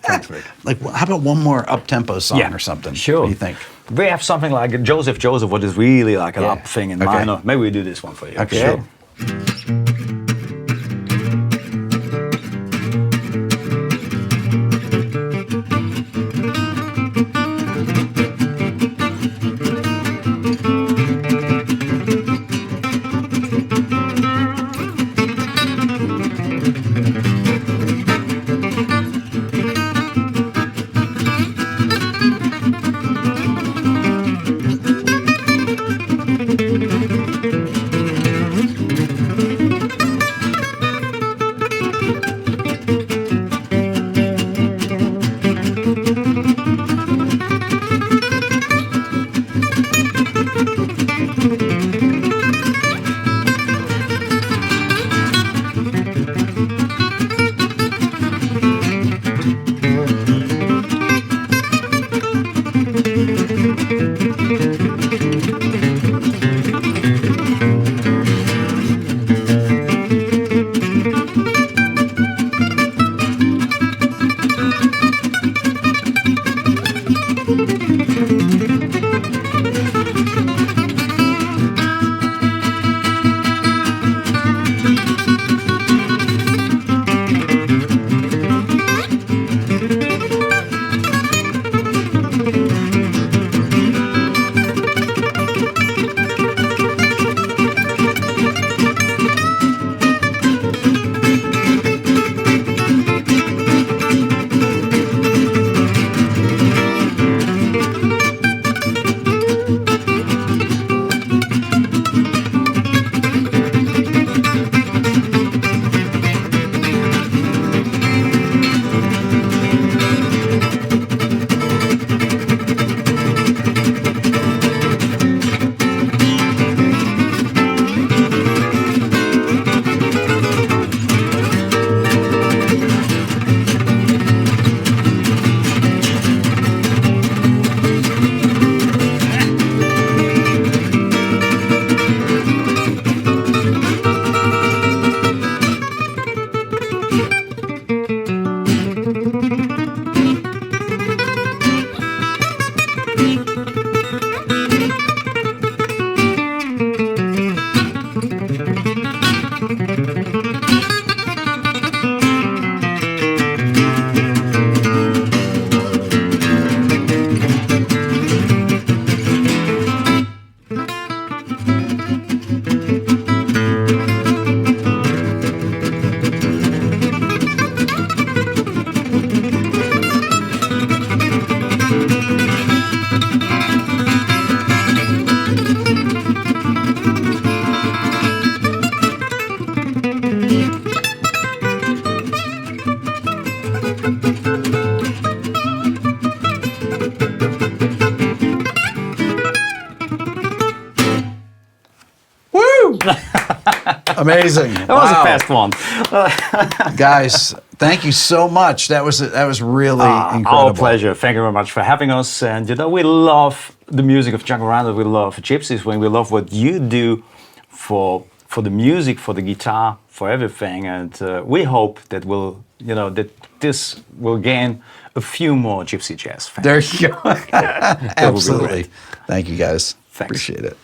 Thanks, Rick.
Like, how about one more up-tempo song or something?
Sure.
What do you think?
We have something like Joseph, what is really like an up thing in minor. Maybe we do this one for you.
Okay. Sure. Amazing.
That was a fast one.
Guys, thank you so much. That was really incredible.
Our pleasure. Thank you very much for having us. And we love the music of Django Reinhardt. We love Gypsies. We love what you do for the music, for the guitar, for everything. And we hope that that this will gain a few more Gypsy jazz fans.
There you go. Absolutely. Thank you, guys.
Thanks.
Appreciate it.